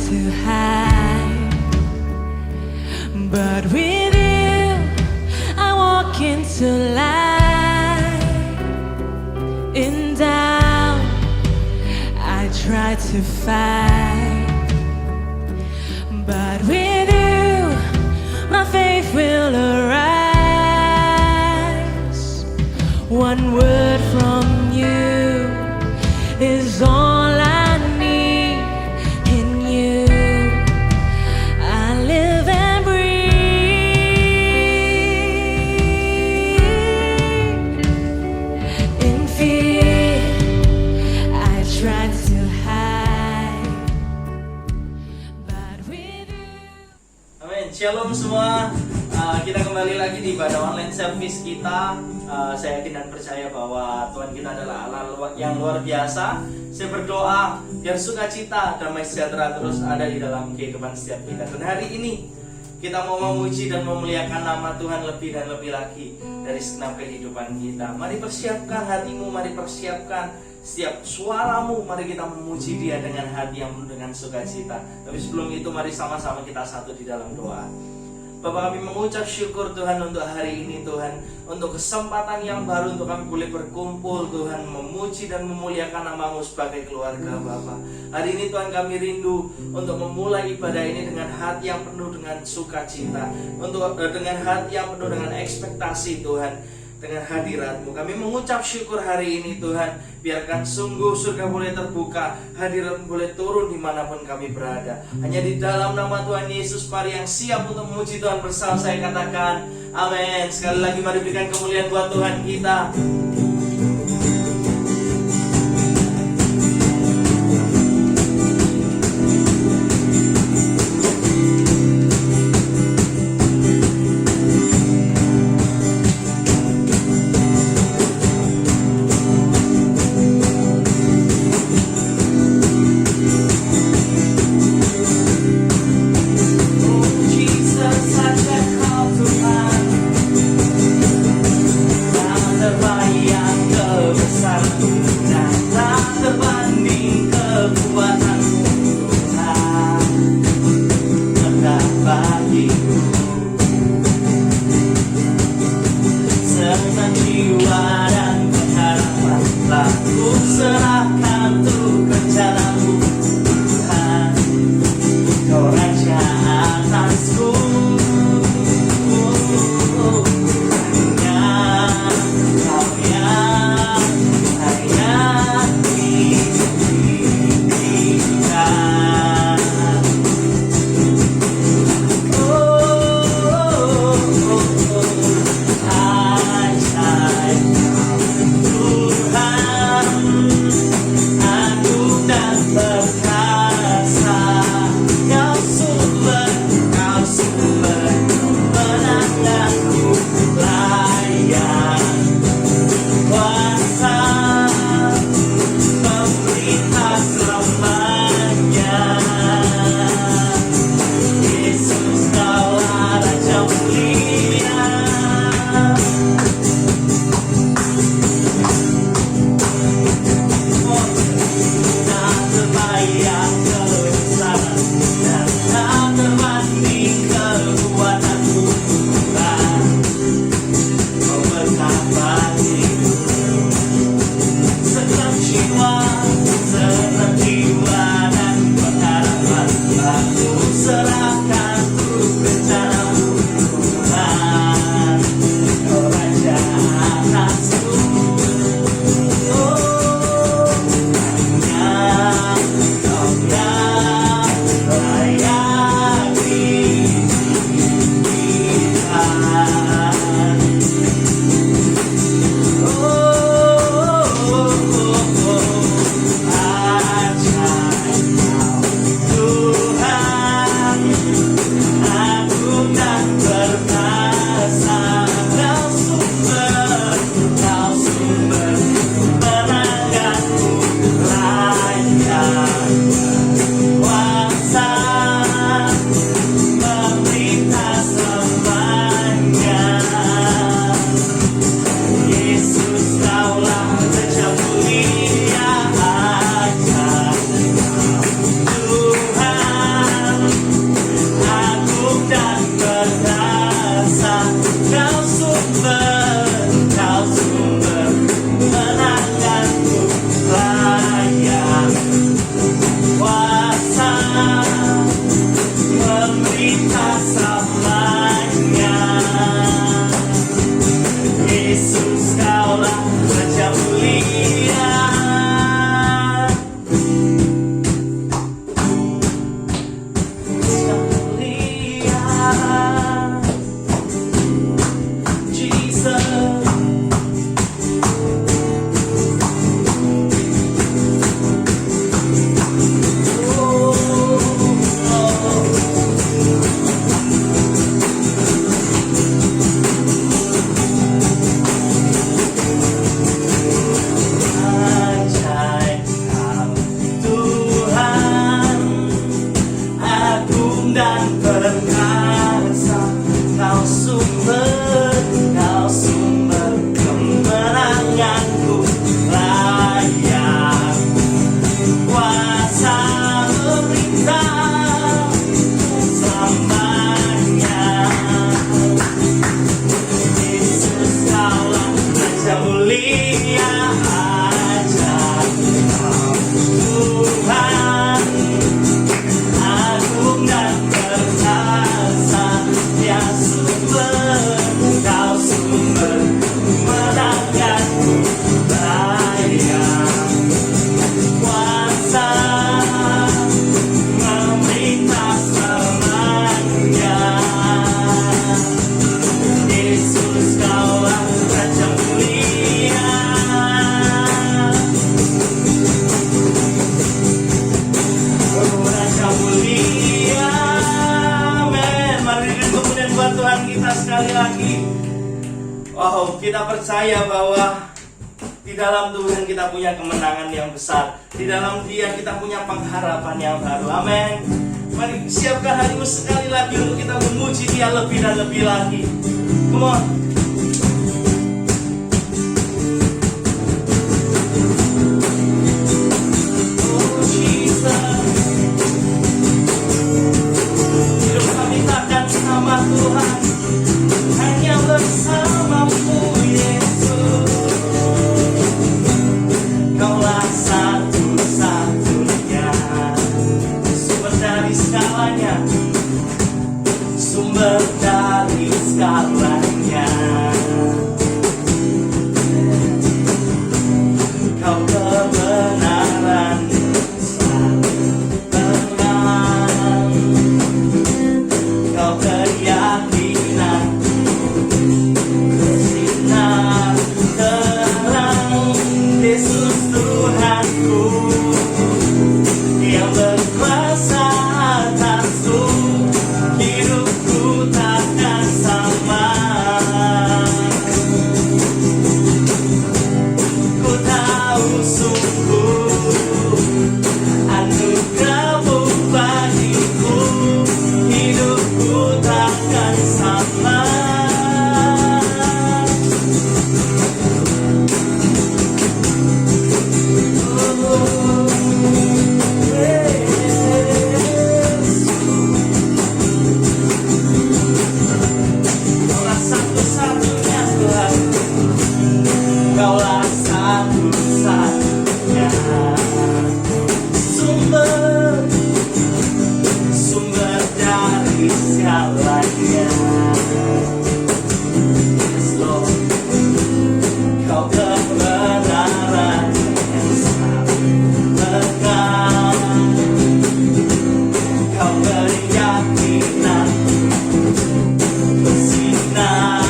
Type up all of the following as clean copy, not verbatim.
to hide, but with you I walk into light. In doubt I try to fight, but with you my faith will arise. One word from you is all I need. In you I live and breathe. In fear I try to hide, but with you. Amin. Shalom semua. Kita kembali lagi di ibadah online service kita. Saya yakin dan percaya bahwa Tuhan kita adalah Allah yang luar biasa. Saya berdoa biar sukacita, damai sejahtera terus ada di dalam kehidupan setiap kita. Dan hari ini kita mau memuji dan memuliakan nama Tuhan lebih dan lebih lagi dari segenap kehidupan kita. Mari persiapkan hatimu, mari persiapkan setiap suaramu, mari kita memuji Dia dengan hati yang penuh dengan sukacita. Tapi sebelum itu mari sama-sama kita satu di dalam doa. Bapak, kami mengucap syukur Tuhan untuk hari ini Tuhan, untuk kesempatan yang baru untuk kami boleh berkumpul Tuhan, memuji dan memuliakan nama-Mu sebagai keluarga Bapak. Hari ini Tuhan kami rindu untuk memulai ibadah ini dengan hati yang penuh dengan sukacita, dengan hati yang penuh dengan ekspektasi Tuhan, dengan hadirat-Mu. Kami mengucap syukur hari ini Tuhan. Biarkan sungguh surga boleh terbuka, hadirat boleh turun dimanapun kami berada. Hanya di dalam nama Tuhan Yesus, mari yang siap untuk memuji Tuhan bersama saya katakan amin. Sekali lagi mari berikan kemuliaan buat Tuhan kita. Kita percaya bahwa di dalam Tuhan kita punya kemenangan yang besar. Di dalam Dia kita punya pengharapan yang baru. Amin. Mari siapkan hatimu sekali lagi untuk kita memuji Dia lebih dan lebih lagi. Come on. Oh Jesus. Hidup kami takkan sama Tuhan, hanya bersama-Mu Yesus. Kaulah satu-satunya sumber dari segalanya, sumber dari segalanya. Kau kebenaran selalu tenang, kau keyakinan bersinar terang. Yesus Tuhanku yang berkuasa atasku, hidupku takkan sama. Ku tahu sungguh anugerah-Mu bagiku, hidupku takkan sama. Kaulah satu-satunya Tuhan, Kaulah satu-satunya sumber dari segalanya. Yes Lord, Kau kebenaran yang selalu tegak, Kau keyakinan bersinar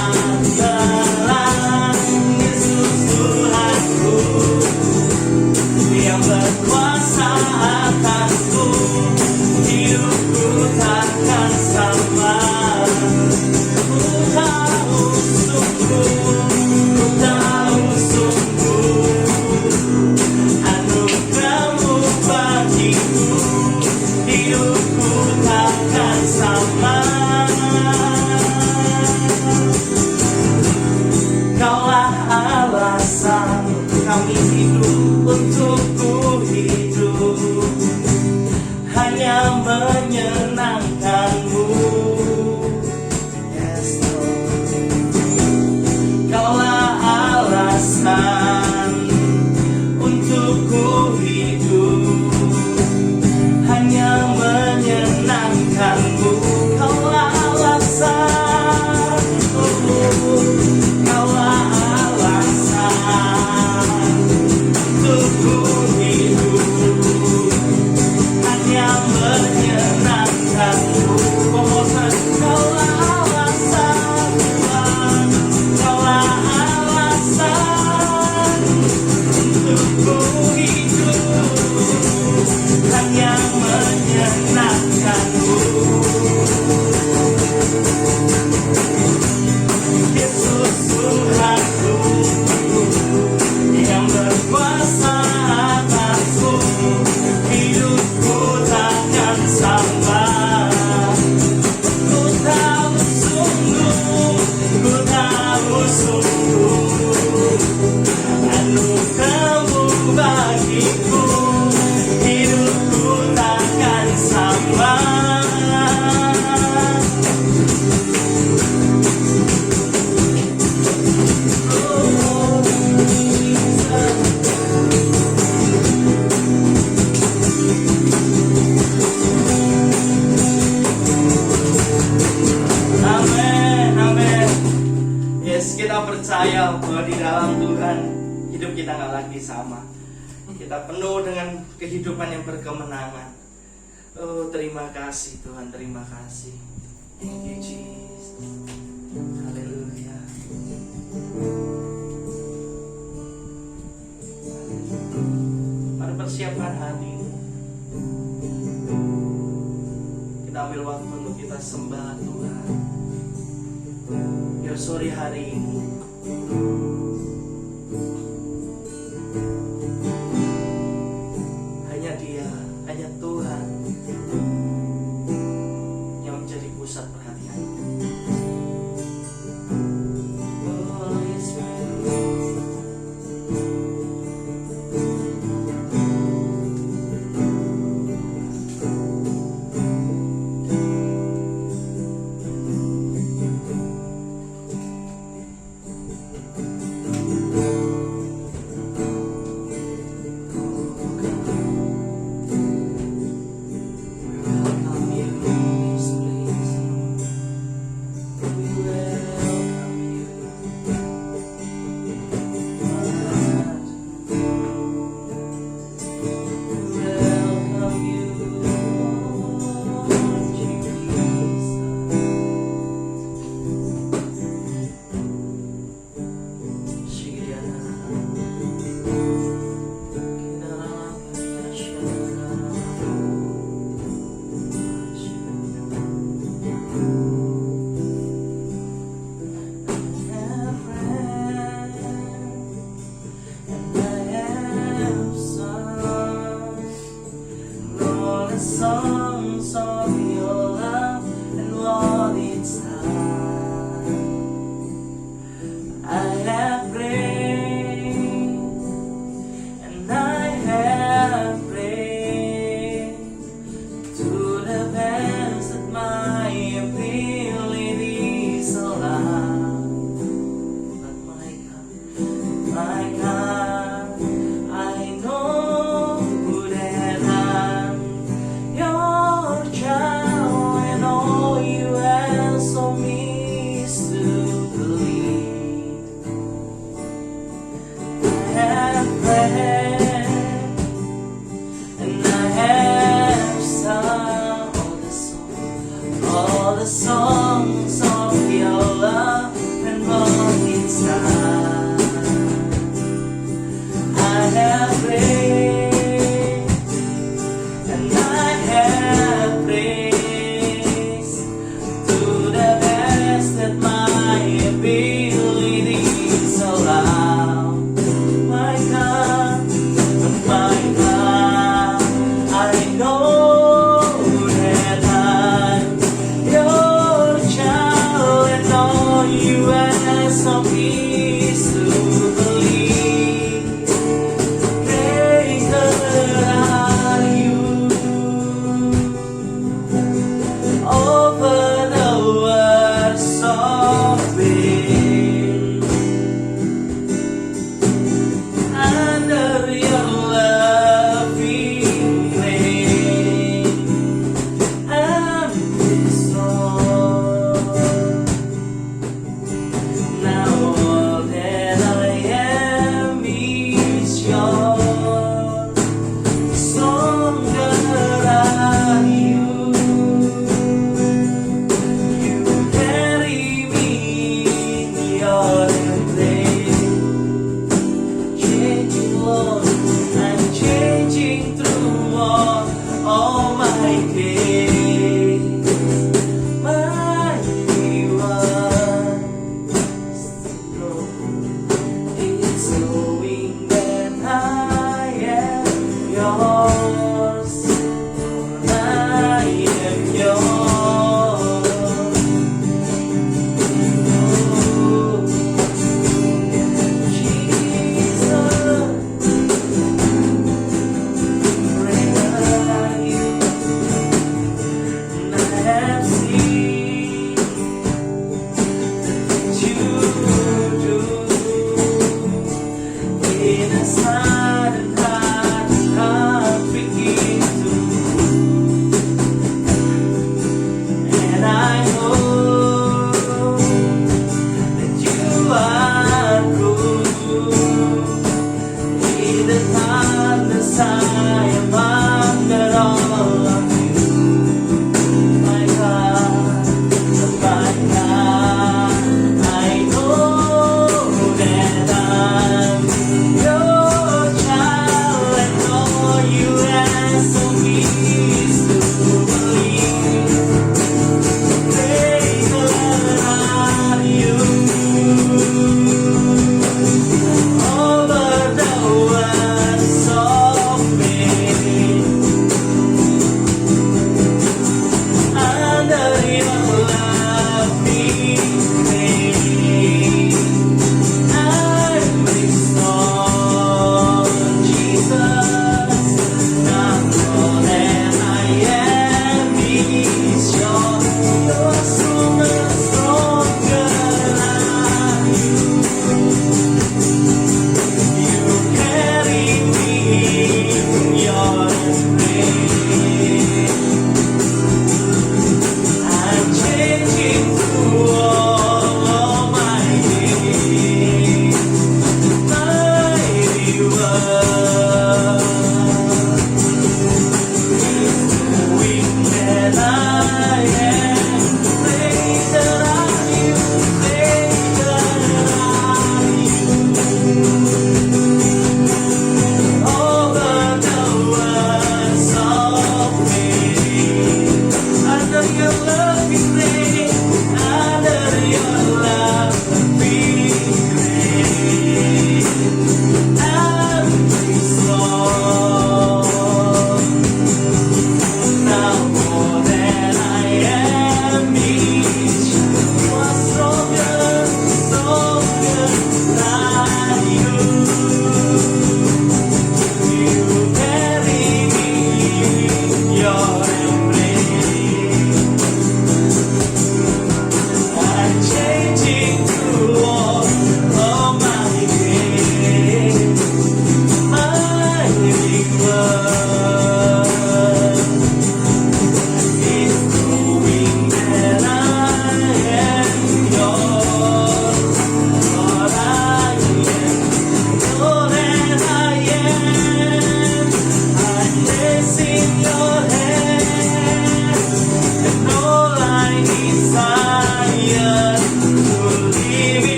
terang. Yesus Tuhanku yang berkuasa atasku, hidupku takkan sama. Ku tahu sungguh anugerah-Mu bagiku, hidupku takkan sama. Kaulah alasan kami hidup, untukku hidup hanya menyenangkan-Mu. Yes Lord, Kaulah alasan untukku hidup hanya menyenangkan-Mu. Kaulah alasan, Kaulah alasan untukku hidup hanya menyenangkan-Mu. Pemosan, Kaulah alasan Tuhan, Kaulah alasan untukku hidup hanya menyenangkan-Mu. Yesus Tuhanku yang berkuasa atasku, hidupku takkan sama. Ku tahu sungguh anugerah-Mu bagiku, hidupku takkan sama. Oh, Jesus. Amin, amin. Yes, kita percaya bahwa di dalam Tuhan hidup kita nggak lagi sama. Kita penuh dengan kehidupan yang berkemenangan. Oh, terima kasih Tuhan, terima kasih. Thank you Jesus. Haleluya. Mari persiapkan hati. Kita ambil waktu untuk kita sembah Tuhan. Biar sore hari ini Hanya Dia, hanya Tuhan yang menjadi pusat perhatian. Holy Spirit. Welcome you in this place. We welcome you. We welcome you, Lord Jesus. Songs of your love and what it's done. I have prayed and I have prayed to the best that my abilities allow. But my God, I know that I'm your child, and all you ask of me is to believe. I have prayed and I have sung all the songs of your love and what it's done. I have prayed and I have praised to the best that my abilities allow. My God, I know that I'm your child, and all you ask of me is to believe. Greater are you over the words of pain. Under your loving reign, I'm restored. Now all that I am is yours. Stronger are you. You carry me in your embrace. Changing Lord, I'm changing through all my days. Mighty One, it's knowing that I am yours. I am yours. Oh, Jesus, greater are you, and I have seen that you do in a sudden heart beginning.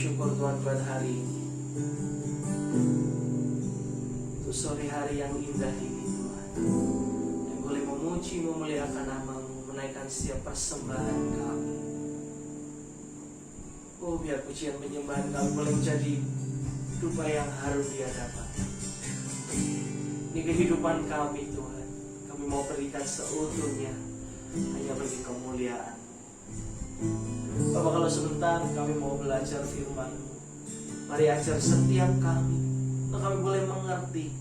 syukur Tuhan buat hari ini. Untuk sore hari yang indah ini Tuhan, yang boleh memuji, memuliakan nama-Mu, menaikkan setiap persembahan kami. Oh, biar pujian penyembahan kami boleh menjadi dupa yang harum di hadapan. Ini kehidupan kami Tuhan, kami mau berikan seutuhnya hanya bagi kemuliaan. Bapak, kalau sebentar kami mau belajar firman-Mu, mari ajar setiap kami, untuk kami boleh mengerti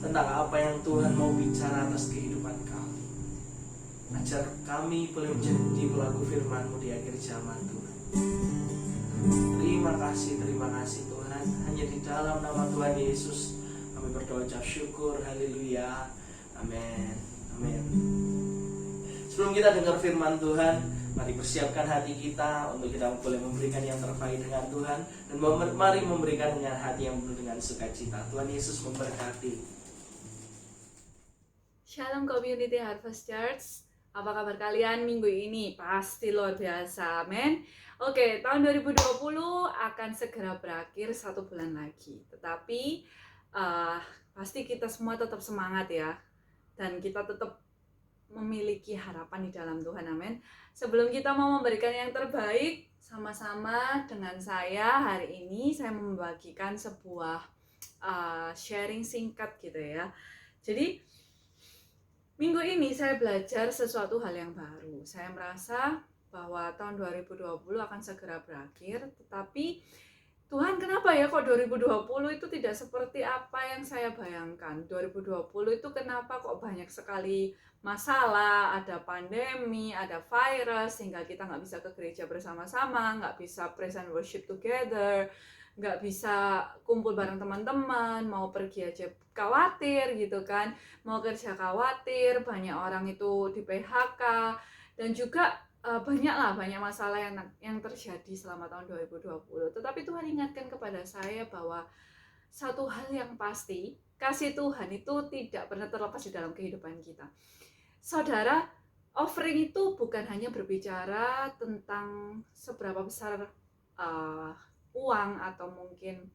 tentang apa yang Tuhan mau bicara atas kehidupan kami. Ajar kami boleh menjadi pelaku firman-Mu di akhir zaman Tuhan. Terima kasih Tuhan. Hanya di dalam nama Tuhan Yesus kami berdoa ucap syukur. Haleluya. Amin. Amin. Sebelum kita dengar firman Tuhan, mari persiapkan hati kita untuk kita boleh memberikan yang terbaik dengan Tuhan, dan mari memberikan dengan hati yang penuh dengan sukacita. Tuhan Yesus memberkati. Shalom Community Harvest Church. Apa kabar kalian minggu ini? Pasti luar biasa, amin. Oke, tahun 2020 akan segera berakhir 1 bulan lagi. Tetapi pasti kita semua tetap semangat ya. Dan kita tetap memiliki harapan di dalam Tuhan, amin. Sebelum kita mau memberikan yang terbaik, sama-sama dengan saya hari ini saya membagikan sebuah sharing singkat gitu ya. Jadi minggu ini saya belajar sesuatu hal yang baru. Saya merasa bahwa tahun 2020 akan segera berakhir, tetapi Tuhan, kenapa ya kok 2020 itu tidak seperti apa yang saya bayangkan? 2020 itu kenapa kok banyak sekali masalah, ada pandemi, ada virus, sehingga kita nggak bisa ke gereja bersama-sama, nggak bisa praise and worship together, nggak bisa kumpul bareng teman-teman, mau pergi aja khawatir gitu kan, mau kerja khawatir, banyak orang itu di PHK, dan juga banyak masalah yang terjadi selama tahun 2020. Tetapi Tuhan ingatkan kepada saya bahwa satu hal yang pasti, kasih Tuhan itu tidak pernah terlepas di dalam kehidupan kita. Saudara, offering itu bukan hanya berbicara tentang seberapa besar uang atau mungkin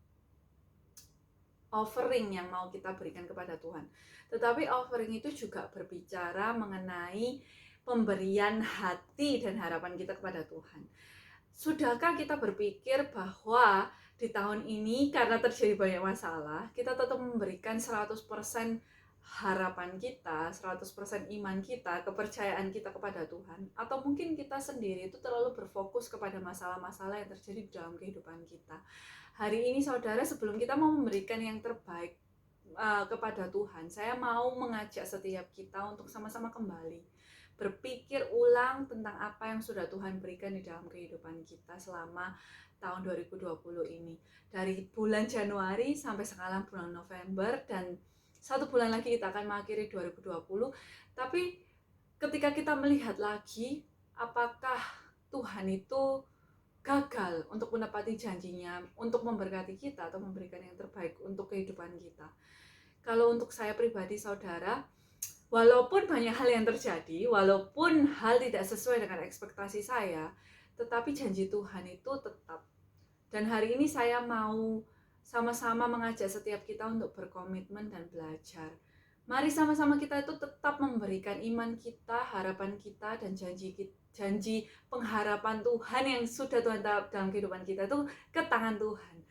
offering yang mau kita berikan kepada Tuhan. Tetapi offering itu juga berbicara mengenai pemberian hati dan harapan kita kepada Tuhan. Sudahkah kita berpikir bahwa di tahun ini karena terjadi banyak masalah, kita tetap memberikan 100% harapan kita, 100% iman kita, kepercayaan kita kepada Tuhan? Atau mungkin kita sendiri itu terlalu berfokus kepada masalah-masalah yang terjadi di dalam kehidupan kita. Hari ini saudara, sebelum kita mau memberikan yang terbaik kepada Tuhan, saya mau mengajak setiap kita untuk sama-sama kembali berpikir ulang tentang apa yang sudah Tuhan berikan di dalam kehidupan kita selama tahun 2020 ini. Dari bulan Januari sampai sekarang bulan November, dan 1 bulan lagi kita akan mengakhiri 2020. Tapi ketika kita melihat lagi, apakah Tuhan itu gagal untuk menepati janjinya, untuk memberkati kita atau memberikan yang terbaik untuk kehidupan kita? Kalau untuk saya pribadi saudara, walaupun banyak hal yang terjadi, walaupun hal tidak sesuai dengan ekspektasi saya, tetapi janji Tuhan itu tetap. Dan hari ini saya mau sama-sama mengajak setiap kita untuk berkomitmen dan belajar. Mari sama-sama kita itu tetap memberikan iman kita, harapan kita, dan janji pengharapan Tuhan yang sudah Tuhan taruh dalam kehidupan kita itu ke tangan Tuhan.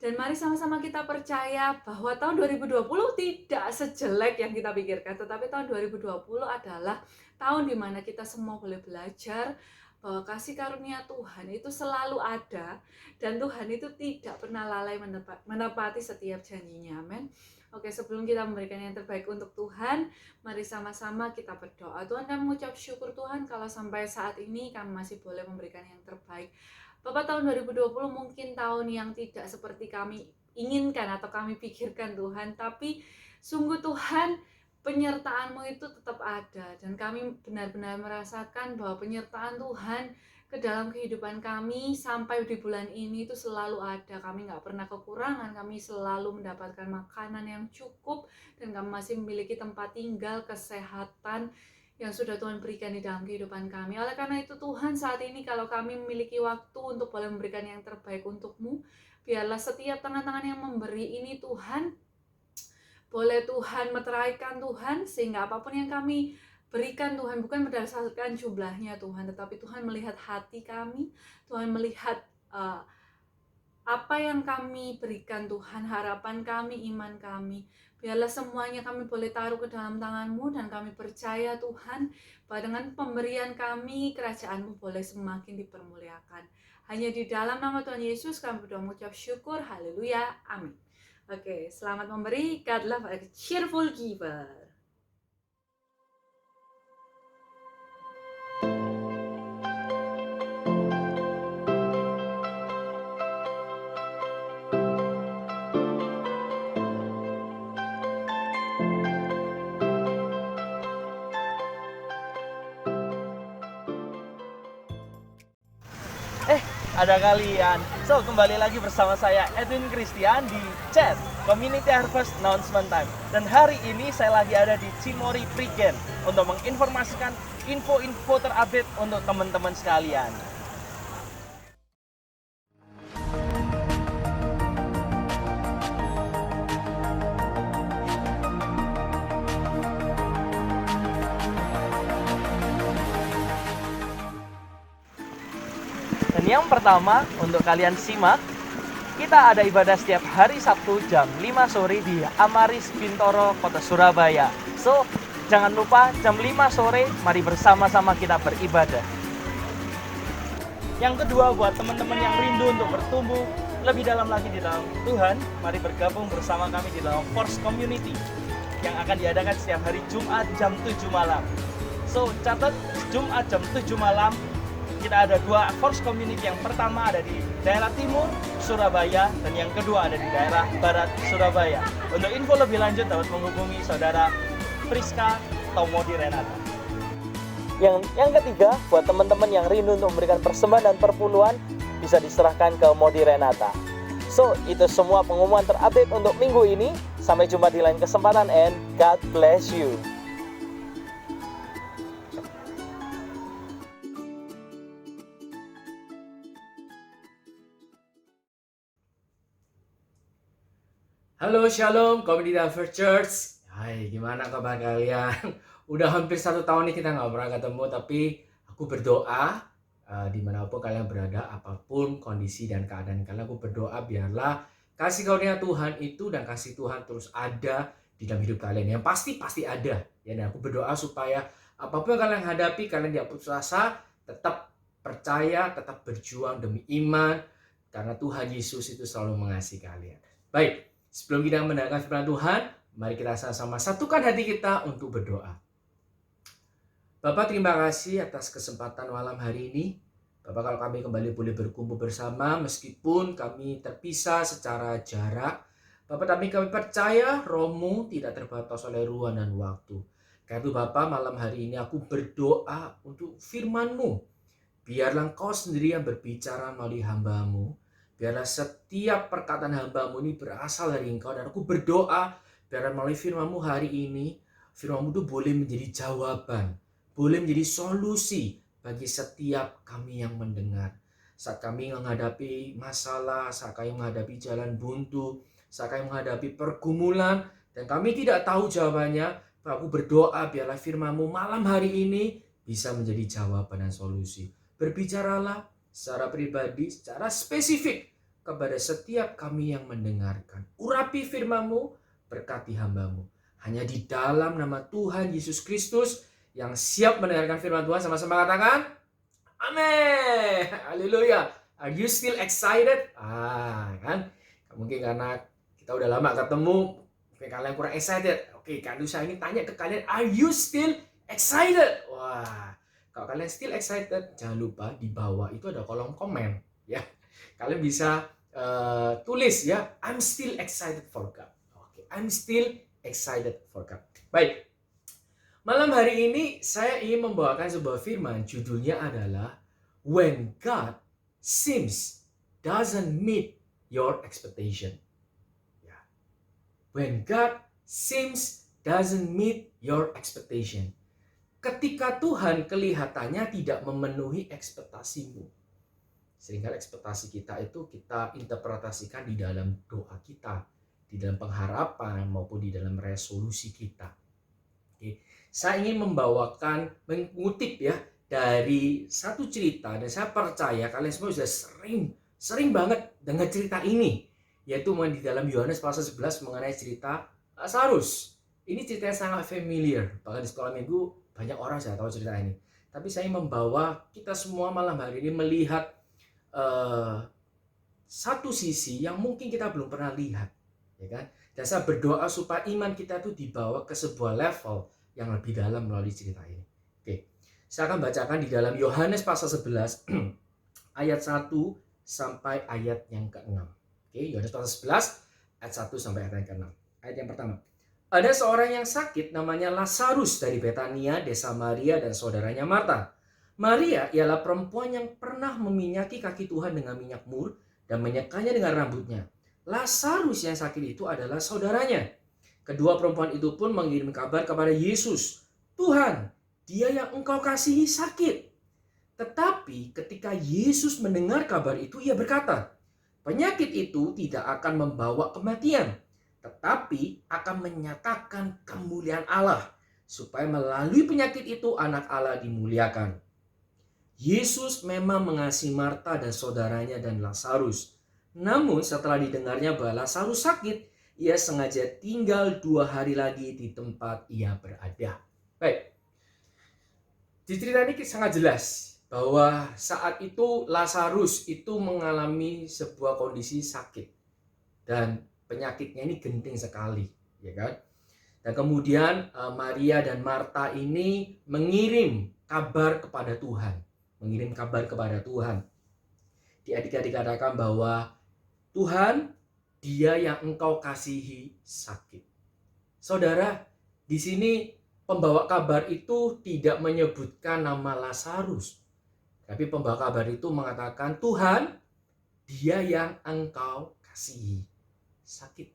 Dan mari sama-sama kita percaya bahwa tahun 2020 tidak sejelek yang kita pikirkan, tetapi tahun 2020 adalah tahun di mana kita semua boleh belajar bahwa kasih karunia Tuhan itu selalu ada, dan Tuhan itu tidak pernah lalai menepati setiap janjinya. Amin. Oke, sebelum kita memberikan yang terbaik untuk Tuhan, mari sama-sama kita berdoa. Tuhan, kami mengucap syukur Tuhan kalau sampai saat ini kami masih boleh memberikan yang terbaik. Bapak, tahun 2020 mungkin tahun yang tidak seperti kami inginkan atau kami pikirkan Tuhan, tapi sungguh Tuhan, penyertaan-Mu itu tetap ada, dan kami benar-benar merasakan bahwa penyertaan Tuhan ke dalam kehidupan kami sampai di bulan ini itu selalu ada. Kami nggak pernah kekurangan, kami selalu mendapatkan makanan yang cukup, dan kami masih memiliki tempat tinggal, kesehatan yang sudah Tuhan berikan di dalam kehidupan kami. Oleh karena itu Tuhan, saat ini kalau kami memiliki waktu untuk boleh memberikan yang terbaik untuk-Mu, biarlah setiap tangan-tangan yang memberi ini Tuhan, boleh Tuhan meteraikan Tuhan, sehingga apapun yang kami berikan Tuhan bukan berdasarkan jumlahnya Tuhan, tetapi Tuhan melihat hati kami, Tuhan melihat apa yang kami berikan Tuhan, harapan kami, iman kami. Biarlah semuanya kami boleh taruh ke dalam tangan-Mu, dan kami percaya Tuhan bahwa dengan pemberian kami, kerajaan-Mu boleh semakin dipermuliakan. Hanya di dalam nama Tuhan Yesus kami berdoa mengucap syukur, haleluya, amin. Oke, selamat memberi, God love a cheerful giver. Ada kalian. So, kembali lagi bersama saya Edwin Christian di Chat Community Harvest Announcement Time. Dan hari ini saya lagi ada di Cimory Prigen untuk menginformasikan info-info terupdate untuk teman-teman sekalian. Dan yang pertama, untuk kalian simak, kita ada ibadah setiap hari Sabtu jam 5 sore di Amaris Bintoro, Kota Surabaya. So, jangan lupa jam 5 sore, mari bersama-sama kita beribadah. Yang kedua, buat teman-teman yang rindu untuk bertumbuh lebih dalam lagi di dalam Tuhan, mari bergabung bersama kami di dalam Force Community yang akan diadakan setiap hari Jumat jam 7 malam. So, catat Jumat jam 7 malam, kita ada dua Force Community. Yang pertama ada di daerah timur Surabaya, dan yang kedua ada di daerah barat Surabaya. Untuk info lebih lanjut dapat menghubungi saudara Priska atau Modi Renata. Yang ketiga, buat teman-teman yang rindu untuk memberikan persembahan dan perpuluhan, bisa diserahkan ke Modi Renata. So, itu semua pengumuman terupdate untuk minggu ini. Sampai jumpa di lain kesempatan, and God bless you. Halo, Shalom, Community Harvest Church. Hai, gimana kabar kalian? Udah hampir 1 tahun nih kita nggak pernah ketemu, tapi aku berdoa dimanapun kalian berada, apapun kondisi dan keadaan kalian, aku berdoa biarlah kasih karunia Tuhan itu dan kasih Tuhan terus ada di dalam hidup kalian. Yang pasti ada. Ya, dan aku berdoa supaya apapun yang kalian hadapi, kalian tidak putus asa, tetap percaya, tetap berjuang demi iman, karena Tuhan Yesus itu selalu mengasihi kalian. Baik. Sebelum kita mendengarkan firman Tuhan, mari kita sama-sama satukan hati kita untuk berdoa. Bapak, terima kasih atas kesempatan malam hari ini. Bapak, kalau kami kembali boleh berkumpul bersama, meskipun kami terpisah secara jarak, Bapak, tapi kami percaya Roh-Mu tidak terbatas oleh ruang dan waktu. Karena itu Bapak, malam hari ini aku berdoa untuk firman-Mu. Biarlah Engkau sendiri yang berbicara melalui hamba-Mu. Biarlah setiap perkataan hamba-Mu ini berasal dari Engkau. Dan aku berdoa, biarlah melalui firman-Mu hari ini, firman-Mu itu boleh menjadi jawaban, boleh menjadi solusi bagi setiap kami yang mendengar. Saat kami menghadapi masalah, saat kami menghadapi jalan buntu, saat kami menghadapi pergumulan, dan kami tidak tahu jawabannya, aku berdoa biarlah firman-Mu malam hari ini bisa menjadi jawaban dan solusi. Berbicaralah secara pribadi, secara spesifik kepada setiap kami yang mendengarkan. Urapi firman-Mu, berkati hamba-Mu. Hanya di dalam nama Tuhan Yesus Kristus yang siap mendengarkan firman Tuhan, sama-sama katakan, amin. Haleluya. Are you still excited? Kan? Mungkin karena kita udah lama ketemu, mungkin kalian kurang excited. Oke, kan saya ini tanya ke kalian, are you still excited? Wah, kalau kalian still excited, jangan lupa di bawah itu ada kolom komen, ya. Kalian bisa tulis ya, I'm still excited for God. Oke, I'm still excited for God. Baik. Malam hari ini saya ingin membawakan sebuah firman, judulnya adalah When God Seems Doesn't Meet Your Expectation. Ya. When God Seems Doesn't Meet Your Expectation. ketika Tuhan kelihatannya tidak memenuhi ekspektasimu. Seringkali ekspektasi kita itu kita interpretasikan di dalam doa kita, di dalam pengharapan maupun di dalam resolusi kita. Oke. Saya ingin mengutip ya dari satu cerita, dan saya percaya kalian semua sudah sering banget dengar cerita ini, yaitu di dalam Yohanes pasal 11 mengenai cerita Lazarus. Ini cerita yang sangat familiar, bahkan di sekolah minggu banyak orang sudah tahu cerita ini. Tapi saya membawa kita semua malam hari ini melihat satu sisi yang mungkin kita belum pernah lihat, ya kan? Dan saya berdoa supaya iman kita itu dibawa ke sebuah level yang lebih dalam melalui cerita ini. Oke, saya akan bacakan di dalam Yohanes pasal 11 ayat 1 sampai ayat yang ke-6. Oke, Yohanes pasal 11 ayat 1 sampai ayat yang ke-6. Ayat yang pertama. Ada seorang yang sakit namanya Lazarus dari Betania, desa Maria dan saudaranya Marta. Maria ialah perempuan yang pernah meminyaki kaki Tuhan dengan minyak mur dan menyekanya dengan rambutnya. Lazarus yang sakit itu adalah saudaranya. Kedua perempuan itu pun mengirim kabar kepada Yesus. Tuhan, dia yang engkau kasihi sakit. Tetapi ketika Yesus mendengar kabar itu, ia berkata, penyakit itu tidak akan membawa kematian, tetapi akan menyatakan kemuliaan Allah, supaya melalui penyakit itu anak Allah dimuliakan. Yesus memang mengasihi Marta dan saudaranya dan Lazarus. Namun setelah didengarnya bahwa Lazarus sakit, ia sengaja tinggal 2 hari lagi di tempat ia berada. Baik, di cerita ini sangat jelas bahwa saat itu Lazarus itu mengalami sebuah kondisi sakit. Dan penyakitnya ini genting sekali, ya kan? Dan kemudian Maria dan Marta ini mengirim kabar kepada Tuhan. Di ayat 3 dikatakan bahwa Tuhan, dia yang engkau kasihi sakit. Saudara, di sini pembawa kabar itu tidak menyebutkan nama Lazarus. Tapi pembawa kabar itu mengatakan, Tuhan, dia yang engkau kasihi sakit.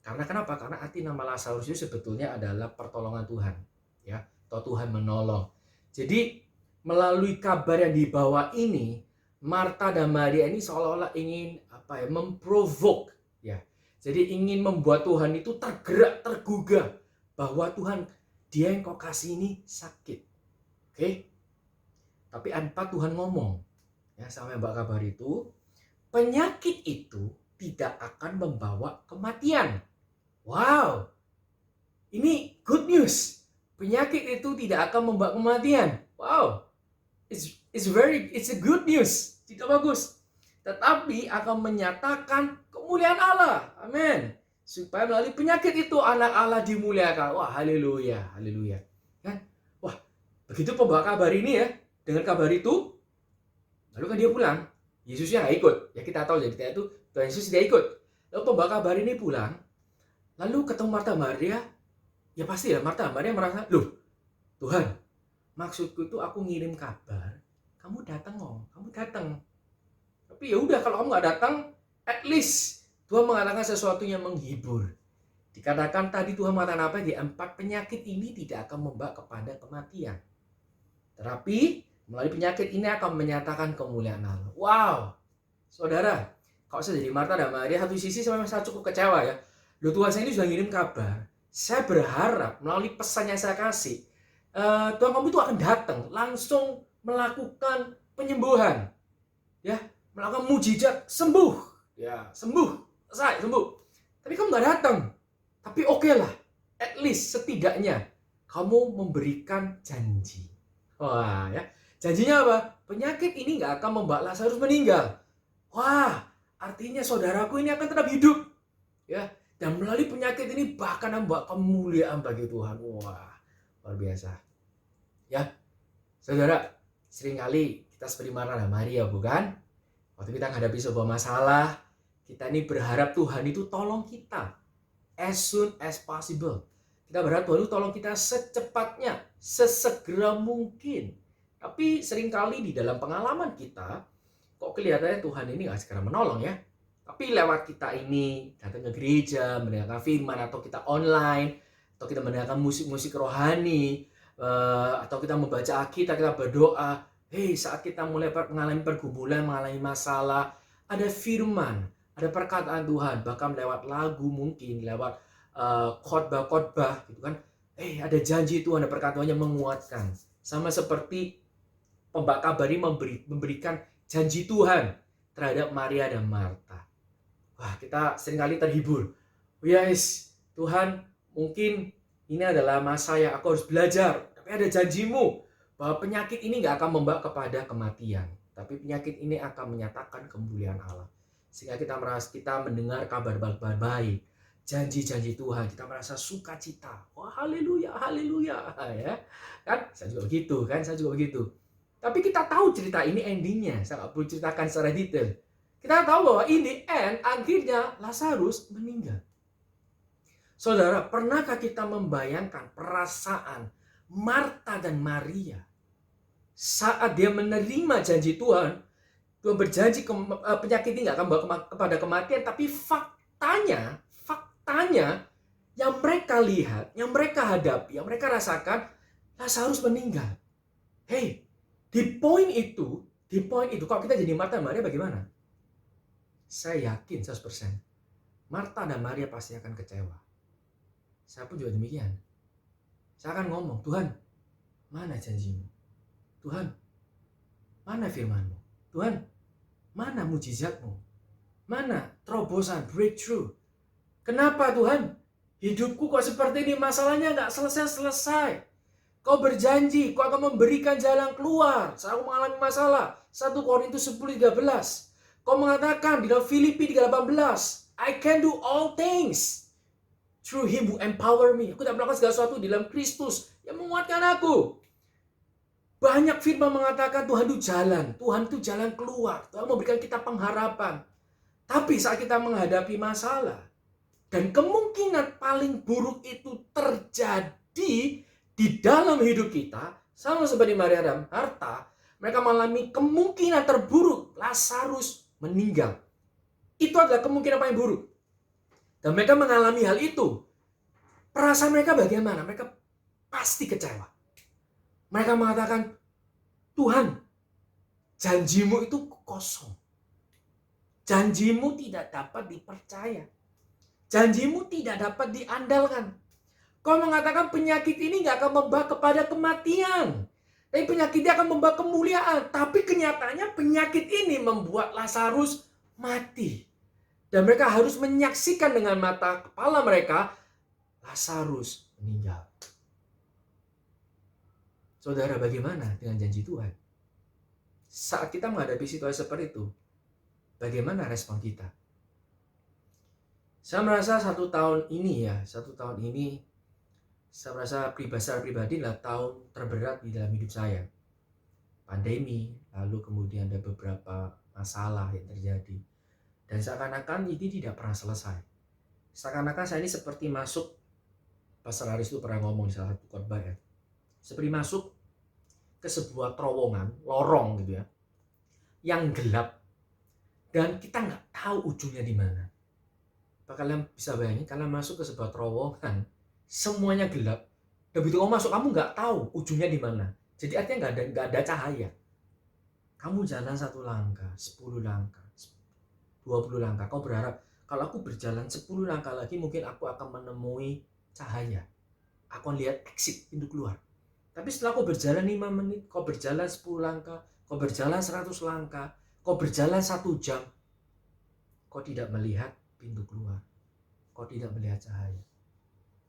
Karena kenapa? Karena arti nama Lazarus itu sebetulnya adalah pertolongan Tuhan, ya, atau Tuhan menolong. Jadi melalui kabar yang dibawa ini, Marta dan Maria ini seolah-olah ingin memprovok, ya. Jadi ingin membuat Tuhan itu tergerak, tergugah bahwa Tuhan, dia yang kau kasih ini sakit. Oke? Tapi apa Tuhan ngomong, ya, sama yang bawa kabar itu, penyakit itu tidak akan membawa kematian. Wow, ini good news. Penyakit itu tidak akan membawa kematian. Wow, it's a good news. Tidak bagus. Tetapi akan menyatakan kemuliaan Allah. Amin. Supaya melalui penyakit itu anak Allah dimuliakan. Wah, haleluya, haleluya. Kan? Wah, begitu pembawa kabar ini ya, dengan kabar itu, lalu kan dia pulang. Yesusnya nggak ikut. Ya kita tahu jadi itu Tuhan Yesus tidak ikut. Lalu pembawa kabar ini pulang. Lalu ketemu Marta Maria. Ya pasti ya Marta Maria merasa, loh Tuhan, maksudku itu aku ngirim kabar. Kamu datang kamu datang. Tapi ya udah kalau kamu nggak datang, at least Tuhan mengatakan sesuatu yang menghibur. Dikatakan tadi Tuhan mengatakan apa? Di 4 penyakit ini tidak akan membawa kepada kematian. Tetapi melalui penyakit ini akan menyatakan kemuliaan Allah. Wow, saudara, kalau saya jadi Marta dan Maria, satu sisi saya memang cukup kecewa ya. Loh Tuhan saya ini sudah ngirim kabar. Saya berharap melalui pesan yang saya kasih, Tuhan kamu itu akan datang, langsung melakukan penyembuhan. Ya, melakukan mujizat, sembuh. Ya, sembuh. Selesai, sembuh. Tapi kamu nggak datang. Tapi oke lah, at least setidaknya kamu memberikan janji. Wah, ya. Janjinya apa? Penyakit ini nggak akan membawa Lazarus meninggal. Wah, artinya saudaraku ini akan tetap hidup. Ya, dan melalui penyakit ini bahkan membawa kemuliaan bagi Tuhan. Wah, luar biasa. Ya, saudara, seringkali kita seperti Marta dan Maria, bukan? Waktu kita menghadapi sebuah masalah, kita ini berharap Tuhan itu tolong kita as soon as possible. Kita berharap Tuhan itu tolong kita secepatnya, sesegera mungkin. Tapi seringkali di dalam pengalaman kita, kok kelihatannya Tuhan ini nggak segera menolong ya. Tapi lewat kita ini datang ke gereja, mendengarkan firman, atau kita online, atau kita mendengarkan musik-musik rohani, atau kita membaca Alkitab, kita berdoa, saat kita mulai mengalami pergumulan, mengalami masalah, ada firman, ada perkataan Tuhan, bahkan lewat lagu mungkin, lewat khotbah-khotbah gitu kan. Ada janji Tuhan, ada perkataan yang menguatkan. Sama seperti pembak kabar ini memberikan janji Tuhan terhadap Maria dan Marta. Wah, kita seringkali terhibur. Yes, Tuhan, mungkin ini adalah masa yang aku harus belajar. Tapi ada janjimu bahwa penyakit ini gak akan membawa kepada kematian. Tapi penyakit ini akan menyatakan kemuliaan Allah. Sehingga kita mendengar kabar baik, janji-janji Tuhan, kita merasa sukacita. Wah, haleluya, haleluya. Ya, kan? Saya juga begitu. Tapi kita tahu cerita ini endingnya. Saya nggak perlu ceritakan secara detail. Kita tahu bahwa in the end, akhirnya Lazarus meninggal. Saudara, pernahkah kita membayangkan perasaan Marta dan Maria saat dia menerima janji Tuhan? Tuhan berjanji penyakit ini nggak akan membawa kepada kematian, tapi faktanya yang mereka lihat, yang mereka hadapi, yang mereka rasakan, Lazarus meninggal. Di poin itu, kalau kita jadi Marta dan Maria bagaimana? Saya yakin 100%. Marta dan Maria pasti akan kecewa. Saya pun juga demikian. Saya akan ngomong, Tuhan, mana janjimu? Tuhan, mana firmanmu? Tuhan, mana mujizatmu? Mana terobosan, breakthrough? Kenapa Tuhan? Hidupku kok seperti ini, masalahnya nggak selesai-selesai. Kau berjanji, kau akan memberikan jalan keluar. Saya mengalami masalah. 1 Korintus 10:13. Kau mengatakan di dalam Filipi 3:18, I can do all things through Him who empower me. Aku dapat melakukan segala sesuatu di dalam Kristus yang menguatkan aku. Banyak firman mengatakan Tuhan itu jalan. Tuhan itu jalan keluar. Tuhan memberikan kita pengharapan. Tapi saat kita menghadapi masalah, dan kemungkinan paling buruk itu terjadi di dalam hidup kita, sama seperti Maria dan Marta, mereka mengalami kemungkinan terburuk, Lazarus meninggal. Itu adalah kemungkinan paling buruk. Dan mereka mengalami hal itu. Perasaan mereka bagaimana? Mereka pasti kecewa. Mereka mengatakan, Tuhan, janjimu itu kosong. Janjimu tidak dapat dipercaya. Janjimu tidak dapat diandalkan. Kau mengatakan penyakit ini gak akan membawa kepada kematian. Tapi penyakit ini akan membawa kemuliaan. Tapi kenyataannya penyakit ini membuat Lazarus mati. Dan mereka harus menyaksikan dengan mata kepala mereka, Lazarus meninggal. Saudara, bagaimana dengan janji Tuhan? Saat kita menghadapi situasi seperti itu, bagaimana respon kita? Saya merasa 1 tahun ini, saya merasa pribadi adalah tahun terberat di dalam hidup saya. Pandemi, lalu kemudian ada beberapa masalah yang terjadi. Dan seakan-akan ini tidak pernah selesai. Seakan-akan saya ini seperti masuk, Pastor Haris itu pernah ngomong di salah satu khotbah ya, seperti masuk ke sebuah terowongan, lorong gitu ya, yang gelap. Dan kita nggak tahu ujungnya di mana. Kalian bisa bayangin, kalian masuk ke sebuah terowongan, semuanya gelap. Dan begitu kamu masuk, kamu nggak tahu ujungnya di mana. Jadi artinya nggak ada cahaya. Kamu jalan 1 langkah, 10 langkah, 20 langkah. Kau berharap, kalau aku berjalan 10 langkah lagi, mungkin aku akan menemui cahaya. Aku akan lihat exit, pintu keluar. Tapi setelah kau berjalan 5 menit, kau berjalan 10 langkah, kau berjalan 100 langkah, kau berjalan 1 jam, kau tidak melihat pintu keluar. Kau tidak melihat cahaya.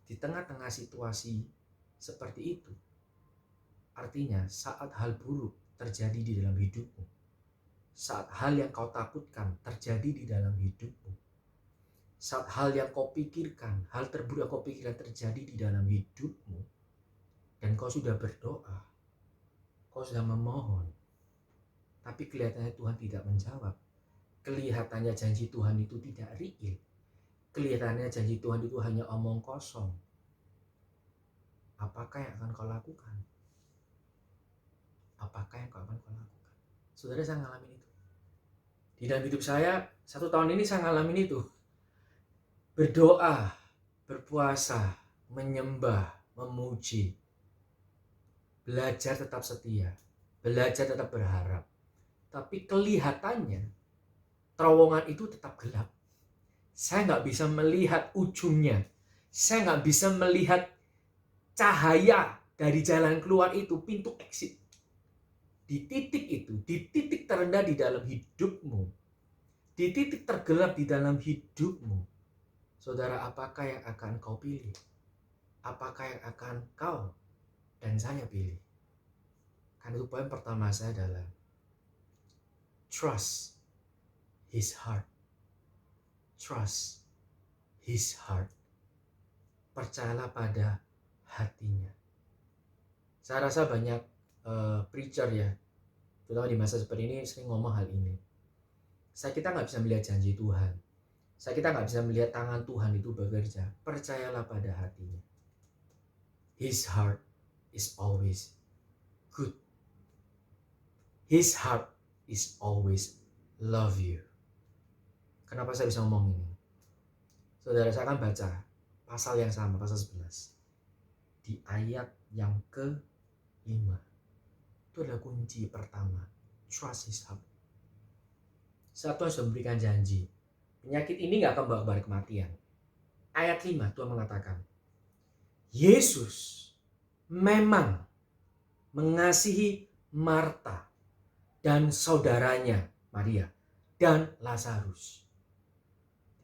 Di tengah-tengah situasi seperti itu, artinya saat hal buruk terjadi di dalam hidupmu, saat hal yang kau takutkan terjadi di dalam hidupmu, saat hal yang kau pikirkan, hal terburuk yang kau pikirkan terjadi di dalam hidupmu, dan kau sudah berdoa, kau sudah memohon, tapi kelihatannya Tuhan tidak menjawab. Kelihatannya janji Tuhan itu tidak real. Kelihatannya janji Tuhan itu hanya omong kosong. Apakah yang akan kau lakukan? Apakah yang akan kau lakukan? Saudara, saya ngalamin itu. Di dalam hidup saya, 1 tahun ini saya ngalamin itu. Berdoa, berpuasa, menyembah, memuji. belajar tetap setia, belajar tetap berharap. Tapi kelihatannya terowongan itu tetap gelap. Saya nggak bisa melihat ujungnya. Saya nggak bisa melihat cahaya dari jalan keluar itu, pintu exit. Di titik itu, di titik terendah di dalam hidupmu, di titik tergelap di dalam hidupmu, saudara, apakah yang akan kau pilih? Apakah yang akan kau dan saya pilih? Karena itu poin pertama saya adalah trust his heart. Trust his heart. Percayalah pada hatinya. Saya rasa banyak preacher ya, terutama di masa seperti ini sering ngomong hal ini. Kita nggak bisa melihat janji Tuhan. Kita nggak bisa melihat tangan Tuhan itu bekerja. Percayalah pada hatinya. His heart is always good. His heart is always love you. Kenapa saya bisa ngomong ini? Saudara, saya akan baca pasal yang sama, pasal 11. Di ayat yang ke-5. Itu adalah kunci pertama. Trust his heart. Tuhan sudah memberikan janji. Penyakit ini gak akan membawa kepada kematian. Ayat 5 Tuhan mengatakan, Yesus memang mengasihi Marta dan saudaranya Maria dan Lazarus.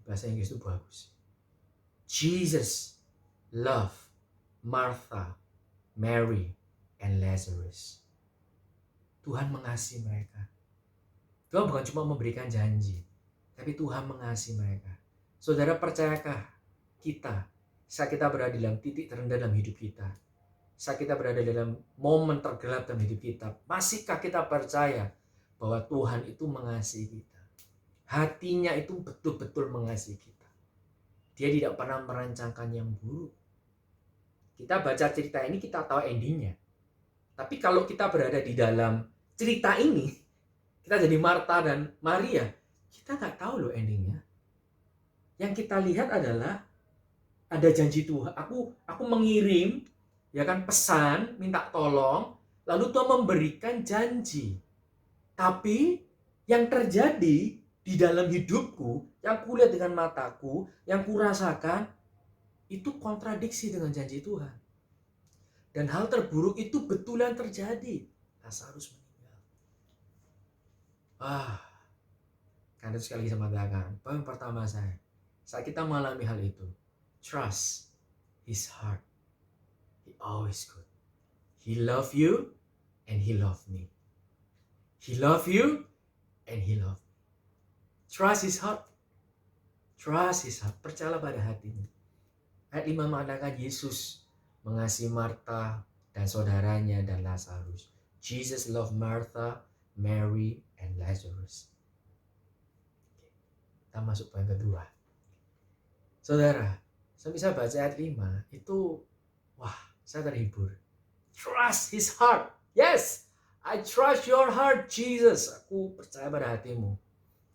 Bahasa Inggris itu bagus. Jesus love Martha, Mary, and Lazarus. Tuhan mengasihi mereka. Tuhan bukan cuma memberikan janji, tapi Tuhan mengasihi mereka. Saudara, percayakah kita, saat kita berada dalam titik terendah dalam hidup kita, saat kita berada dalam momen tergelap dalam hidup kita, masihkah kita percaya bahwa Tuhan itu mengasihi kita? Hatinya itu betul-betul mengasihi kita. Dia tidak pernah merancangkan yang buruk. Kita baca cerita ini, kita tahu endingnya. Tapi kalau kita berada di dalam cerita ini, kita jadi Marta dan Maria, kita nggak tahu loh endingnya. Yang kita lihat adalah ada janji Tuhan. Aku mengirim, ya kan, pesan, minta tolong, lalu Tuhan memberikan janji. Tapi yang terjadi di dalam hidupku, yang kulihat dengan mataku, yang kurasakan, itu kontradiksi dengan janji Tuhan. Dan hal terburuk itu betulan terjadi. Lazarus meninggal. Karena itu sekali lagi saya mengatakan, poin pertama saya, saat kita mengalami hal itu, trust his heart. He always good. He love you and he love me. He love you and he love me. Trust his heart. Trust his heart. Percayalah pada hatinya. Ayat 5 mengatakan Yesus mengasihi Marta dan saudaranya dan Lazarus. Jesus loved Martha, Mary, and Lazarus. Kita masuk poin kedua. Saudara, saya bisa baca ayat 5 itu, saya terhibur. Trust his heart. Yes, I trust your heart, Jesus. Aku percaya pada hatimu.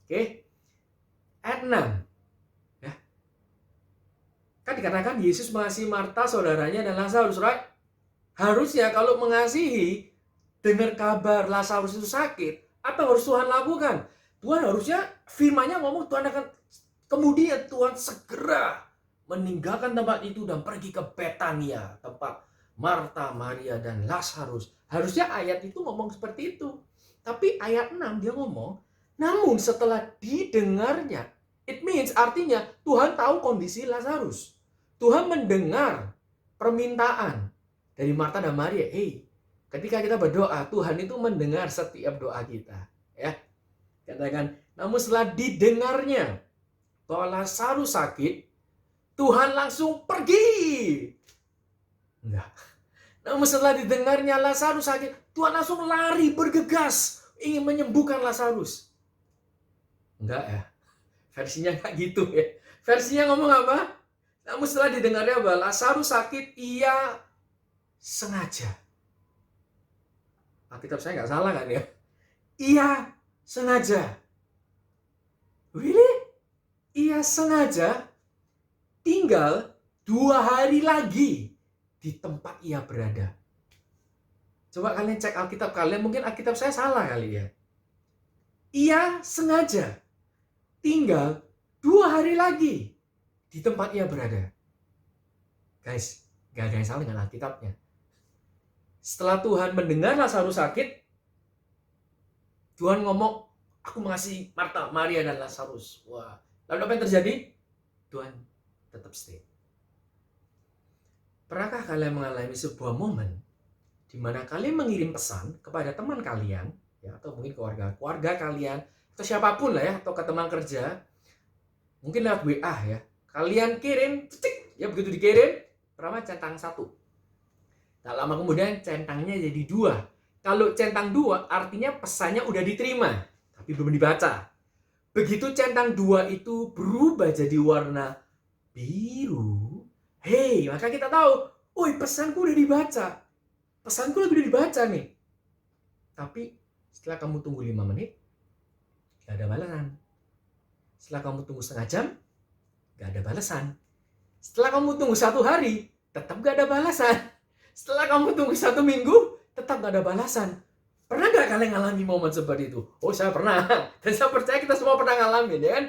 Oke. Ayat 6. Ya. Kan dikatakan Yesus mengasihi Marta, saudaranya, dan Lazarus, right? Harusnya kalau mengasihi, dengar kabar Lazarus itu sakit, apa yang harus Tuhan lakukan? Tuhan harusnya firman-Nya ngomong Tuhan akan kemudian Tuhan segera meninggalkan tempat itu dan pergi ke Betania, tempat Marta, Maria, dan Lazarus. Harusnya ayat itu ngomong seperti itu. Tapi ayat 6 dia ngomong, namun setelah didengarnya, it means artinya Tuhan tahu kondisi Lazarus. Tuhan mendengar permintaan dari Marta dan Maria. Ketika kita berdoa, Tuhan itu mendengar setiap doa kita. Ya, katakan, namun setelah didengarnya bahwa Lazarus sakit, Tuhan langsung pergi. Enggak. Namun setelah didengarnya Lazarus sakit, Tuhan langsung lari bergegas ingin menyembuhkan Lazarus. Enggak ya. Versinya enggak gitu ya. Versinya ngomong apa? Namun setelah didengarnya bahwa Lazarus sakit, ia sengaja. Alkitab saya nggak salah kan ya? Ia sengaja. Really? Ia sengaja tinggal 2 hari lagi di tempat ia berada. Coba kalian cek Alkitab kalian, mungkin Alkitab saya salah kali ya. Ia sengaja tinggal 2 hari lagi di tempat ia berada. Guys, gak ada yang salah dengan Alkitabnya. Setelah Tuhan mendengar Lazarus sakit, Tuhan ngomong, aku mengasihi Marta, Maria, dan Lazarus. Wah, lalu apa yang terjadi? Tuhan tetap stay. Pernahkah kalian mengalami sebuah momen di mana kalian mengirim pesan kepada teman kalian, ya, atau mungkin keluarga kalian, atau siapapun lah ya, atau ke teman kerja, mungkin lewat WA ya, kalian kirim, cek, ya begitu dikirim, pertama centang 1. Tak lama kemudian centangnya jadi 2. Kalau centang 2 artinya pesannya udah diterima, tapi belum dibaca. Begitu centang 2 itu berubah jadi warna biru, hey, maka kita tahu, pesanku udah dibaca. Pesanku udah dibaca nih. Tapi setelah kamu tunggu 5 menit, gak ada balasan. Setelah kamu tunggu setengah jam, gak ada balasan. Setelah kamu tunggu 1 hari, tetap gak ada balasan. Setelah kamu tunggu 1 minggu, tetap gak ada balasan. Pernah gak kalian ngalami momen seperti itu? Oh, saya pernah. Dan saya percaya kita semua pernah ngalamin, ya kan?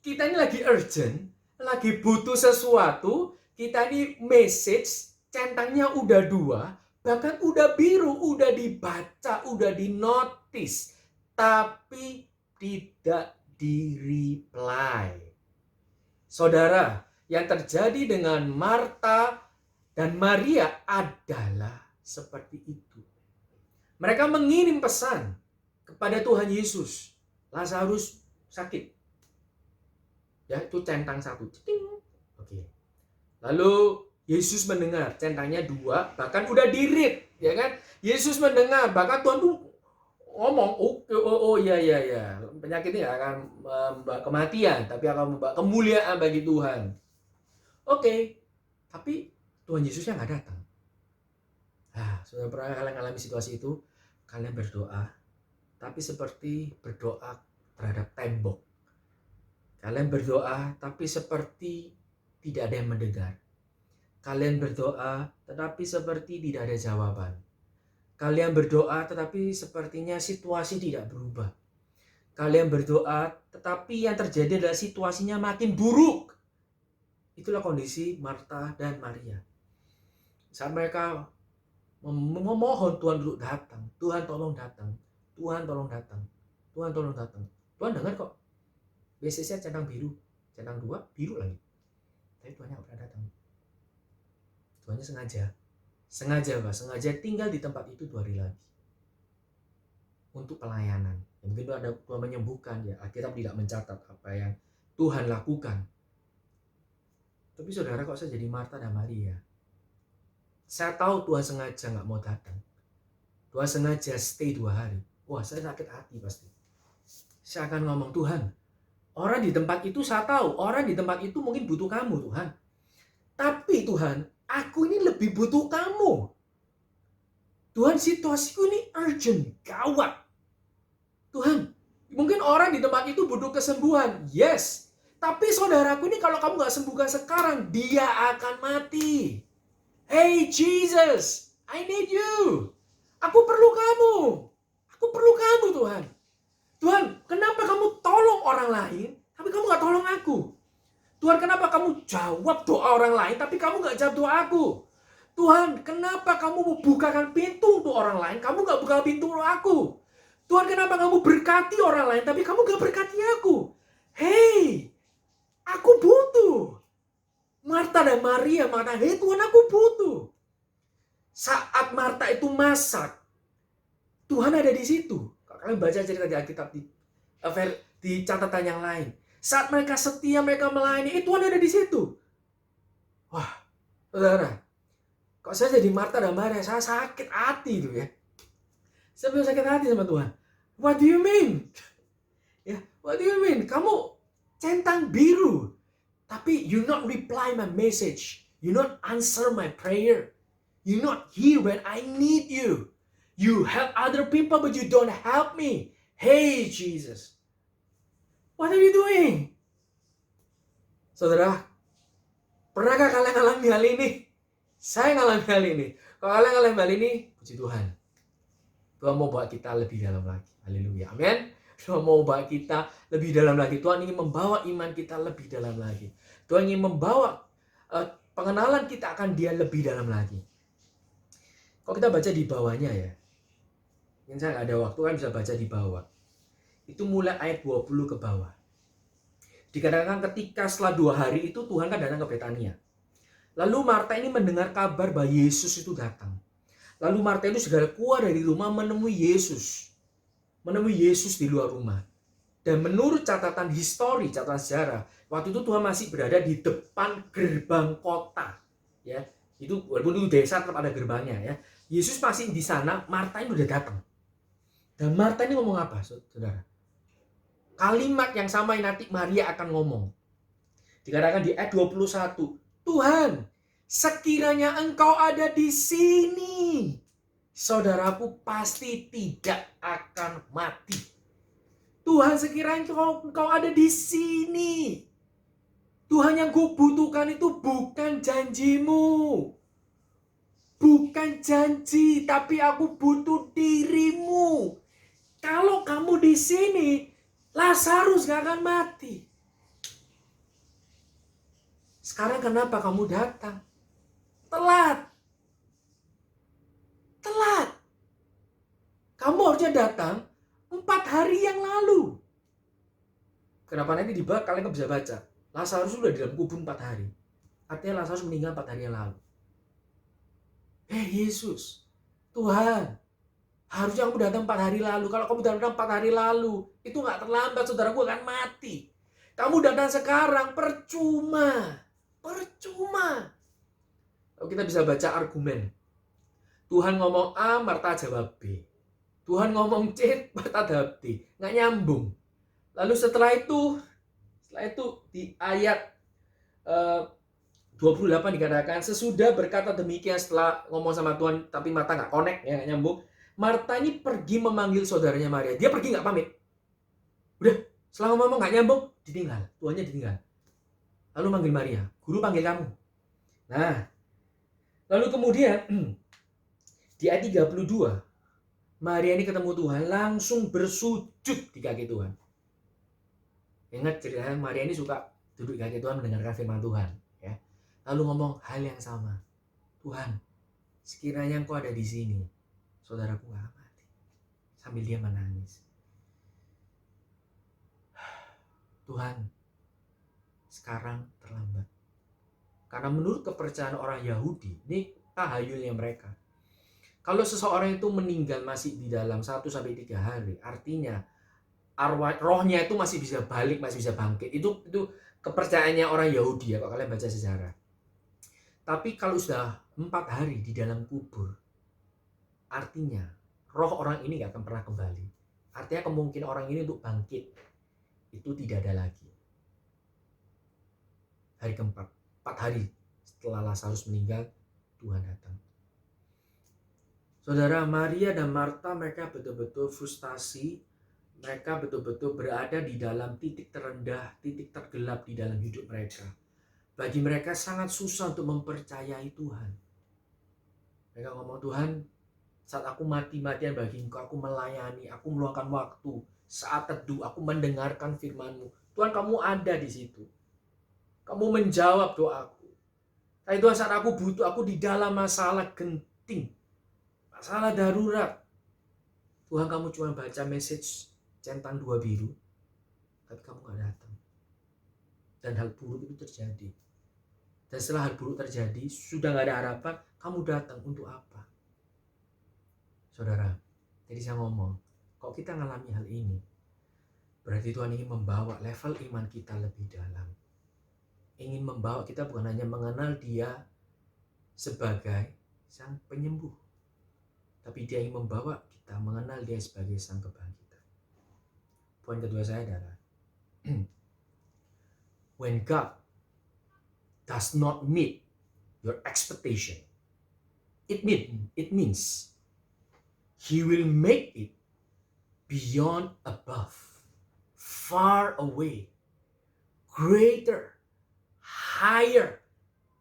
Kita ini lagi urgent, lagi butuh sesuatu, kita ini message, centangnya udah 2, bahkan udah biru, udah dibaca, udah dinotis, tapi tidak di-reply. Saudara, yang terjadi dengan Marta dan Maria adalah seperti itu. Mereka mengirim pesan kepada Tuhan Yesus. Lazarus sakit. Ya, itu centang 1. Oke. Lalu Yesus mendengar, centangnya 2, bahkan udah di-read, ya kan? Yesus mendengar, bahkan Tuhan tuh ngomong, iya, penyakit ini akan membawa kematian, tapi akan membawa kemuliaan bagi Tuhan. Oke, tapi Tuhan Yesusnya nggak datang. Sudah pernah kalian alami situasi itu? Kalian berdoa, tapi seperti berdoa terhadap tembok. Kalian berdoa, tapi seperti tidak ada yang mendengar. Kalian berdoa, tetapi seperti tidak ada jawaban. Kalian berdoa, tetapi sepertinya situasi tidak berubah. Kalian berdoa, tetapi yang terjadi adalah situasinya makin buruk. Itulah kondisi Marta dan Maria. Saat mereka memohon Tuhan dulu datang. Tuhan tolong datang. Tuhan tolong datang. Tuhan tolong datang. Tuhan dengar kok. Biasanya centang biru. Centang 2, biru lagi. Tapi Tuhan nggak pernah datang. Tuhannya sengaja tinggal di tempat itu 2 hari lagi untuk pelayanan. Ya, mungkin ada Tuhan menyembuhkan, ya Alkitab tidak mencatat apa yang Tuhan lakukan. Tapi saudara, kok saya jadi Marta dan Maria? Saya tahu Tuhan sengaja nggak mau datang. Tuhan sengaja stay 2 hari. Wah, saya sakit hati pasti. Saya akan ngomong, Tuhan, orang di tempat itu saya tahu, orang di tempat itu mungkin butuh kamu, Tuhan. Tapi Tuhan, aku ini lebih butuh kamu. Tuhan, situasiku ini urgent, gawat. Tuhan, mungkin orang di tempat itu butuh kesembuhan. Yes. Tapi saudaraku ini kalau kamu gak sembuhkan sekarang, dia akan mati. Hey Jesus, I need you. Aku perlu kamu. Aku perlu kamu, Tuhan. Tuhan, kenapa kamu tolong orang lain, tapi kamu gak tolong aku? Tuhan, kenapa kamu jawab doa orang lain, tapi kamu gak jawab doa aku? Tuhan, kenapa kamu membukakan pintu untuk orang lain, kamu gak buka pintu untuk aku? Tuhan, kenapa kamu berkati orang lain, tapi kamu gak berkati aku? Hey, aku butuh. Marta dan Maria mengatakan, hey Tuhan, aku butuh. Saat Marta itu masak, Tuhan ada di situ. Kalian baca cerita di Alkitab di catatan yang lain. Saat mereka setia, mereka melayani, Tuhan ada di situ. Wah, saudara, kok saya jadi Marta dan Maria, saya sakit hati itu ya. Saya benar sakit hati sama Tuhan. What do you mean? Ya, what do you mean? Kamu centang biru, tapi you not reply my message. You not answer my prayer. You not here when I need you. You help other people, but you don't help me. Hey, Jesus. What are you doing? Saudara, pernahkah kalian ngalami hal ini? Saya ngalami hal ini. Kalau kalian ngalami hal ini, puji Tuhan. Tuhan mau bawa kita lebih dalam lagi. Haleluya. Amin. Tuhan mau bawa kita lebih dalam lagi. Tuhan ingin membawa iman kita lebih dalam lagi. Tuhan ingin membawa pengenalan kita akan Dia lebih dalam lagi. Kalau kita baca di bawahnya ya. Mungkin saya nggak ada waktu kan bisa baca di bawah. Itu mulai ayat 20 ke bawah. Dikatakan ketika setelah 2 hari itu Tuhan kan datang ke Betania. Lalu Marta ini mendengar kabar bahwa Yesus itu datang. Lalu Marta itu segera keluar dari rumah menemui Yesus. Menemui Yesus di luar rumah. Dan menurut catatan histori, catatan sejarah, waktu itu Tuhan masih berada di depan gerbang kota. Ya, itu walaupun itu desa tetap ada gerbangnya ya. Yesus masih di sana, Marta ini udah datang. Dan Marta ini ngomong apa, saudara? Kalimat yang sama yang nanti Maria akan ngomong. Dikatakan di ayat 21, Tuhan, sekiranya Engkau ada di sini, saudaraku pasti tidak akan mati. Tuhan, sekiranya Engkau ada di sini. Tuhan, yang gue butuhkan itu bukan janjimu. Bukan janji, tapi aku butuh dirimu. Kalau kamu di sini, Lazarus gak akan mati. Sekarang kenapa kamu datang? Telat. Kamu harusnya datang 4 hari yang lalu. Kenapa nanti di bawah kalian bisa baca? Lazarus sudah di dalam kubur 4 hari. Artinya Lazarus meninggal 4 hari yang lalu. Yesus, Tuhan, harusnya kamu datang 4 hari lalu. Kalau kamu datang 4 hari lalu, itu gak terlambat, saudaraku akan mati. Kamu datang sekarang, percuma. Kalau kita bisa baca argumen. Tuhan ngomong A, Marta jawab B. Tuhan ngomong C, Marta jawab D. Nggak nyambung. Lalu setelah itu di ayat 28 dikatakan, sesudah berkata demikian setelah ngomong sama Tuhan, tapi Marta nggak connect, ya, nggak nyambung. Marta ini pergi memanggil saudaranya Maria. Dia pergi nggak pamit. Udah, setelah ngomong nggak nyambung, ditinggal. Tuhannya ditinggal. Lalu manggil Maria, guru panggil kamu. Nah, lalu kemudian di ayat 32, Maria ini ketemu Tuhan, langsung bersujud di kaki Tuhan. Ingat ceritanya Maria ini suka duduk di kaki Tuhan mendengarkan firman Tuhan. Ya. Lalu ngomong hal yang sama. Tuhan, sekiranya Engkau ada di sini, saudaraku gak mati. Sambil dia menangis. Tuhan, sekarang terlambat. Karena menurut kepercayaan orang Yahudi, ini tahayulnya mereka. Kalau seseorang itu meninggal masih di dalam 1-3 hari, artinya rohnya itu masih bisa balik, masih bisa bangkit. Itu kepercayaannya orang Yahudi ya, kalau kalian baca sejarah. Tapi kalau sudah 4 hari di dalam kubur, artinya roh orang ini gak akan pernah kembali. Artinya kemungkinan orang ini untuk bangkit itu tidak ada lagi. Hari keempat, 4 hari setelah Lazarus meninggal, Tuhan datang. Saudara, Maria dan Marta mereka betul-betul frustasi. Mereka betul-betul berada di dalam titik terendah, titik tergelap di dalam hidup mereka. Bagi mereka sangat susah untuk mempercayai Tuhan. Mereka ngomong, Tuhan, saat aku mati-matian bagi Engkau, aku melayani, aku meluangkan waktu. Saat teduh, aku mendengarkan firman-Mu. Tuhan, kamu ada di situ. Kamu menjawab doaku. Tapi Tuhan, saat aku butuh, aku di dalam masalah genting. Masalah darurat. Tuhan, kamu cuma baca message centang 2 biru. Tapi kamu gak datang. Dan hal buruk itu terjadi. Dan setelah hal buruk terjadi, sudah gak ada harapan, kamu datang untuk apa? Saudara, jadi saya ngomong, kalau kita ngalami hal ini, berarti Tuhan ingin membawa level iman kita lebih dalam. Ingin membawa kita bukan hanya mengenal Dia sebagai Sang Penyembuh, tapi Dia ingin membawa kita mengenal Dia sebagai Sang Kebangkitan. Poin kedua saya adalah, when God does not meet your expectation, it means He will make it beyond, above, far away, greater, higher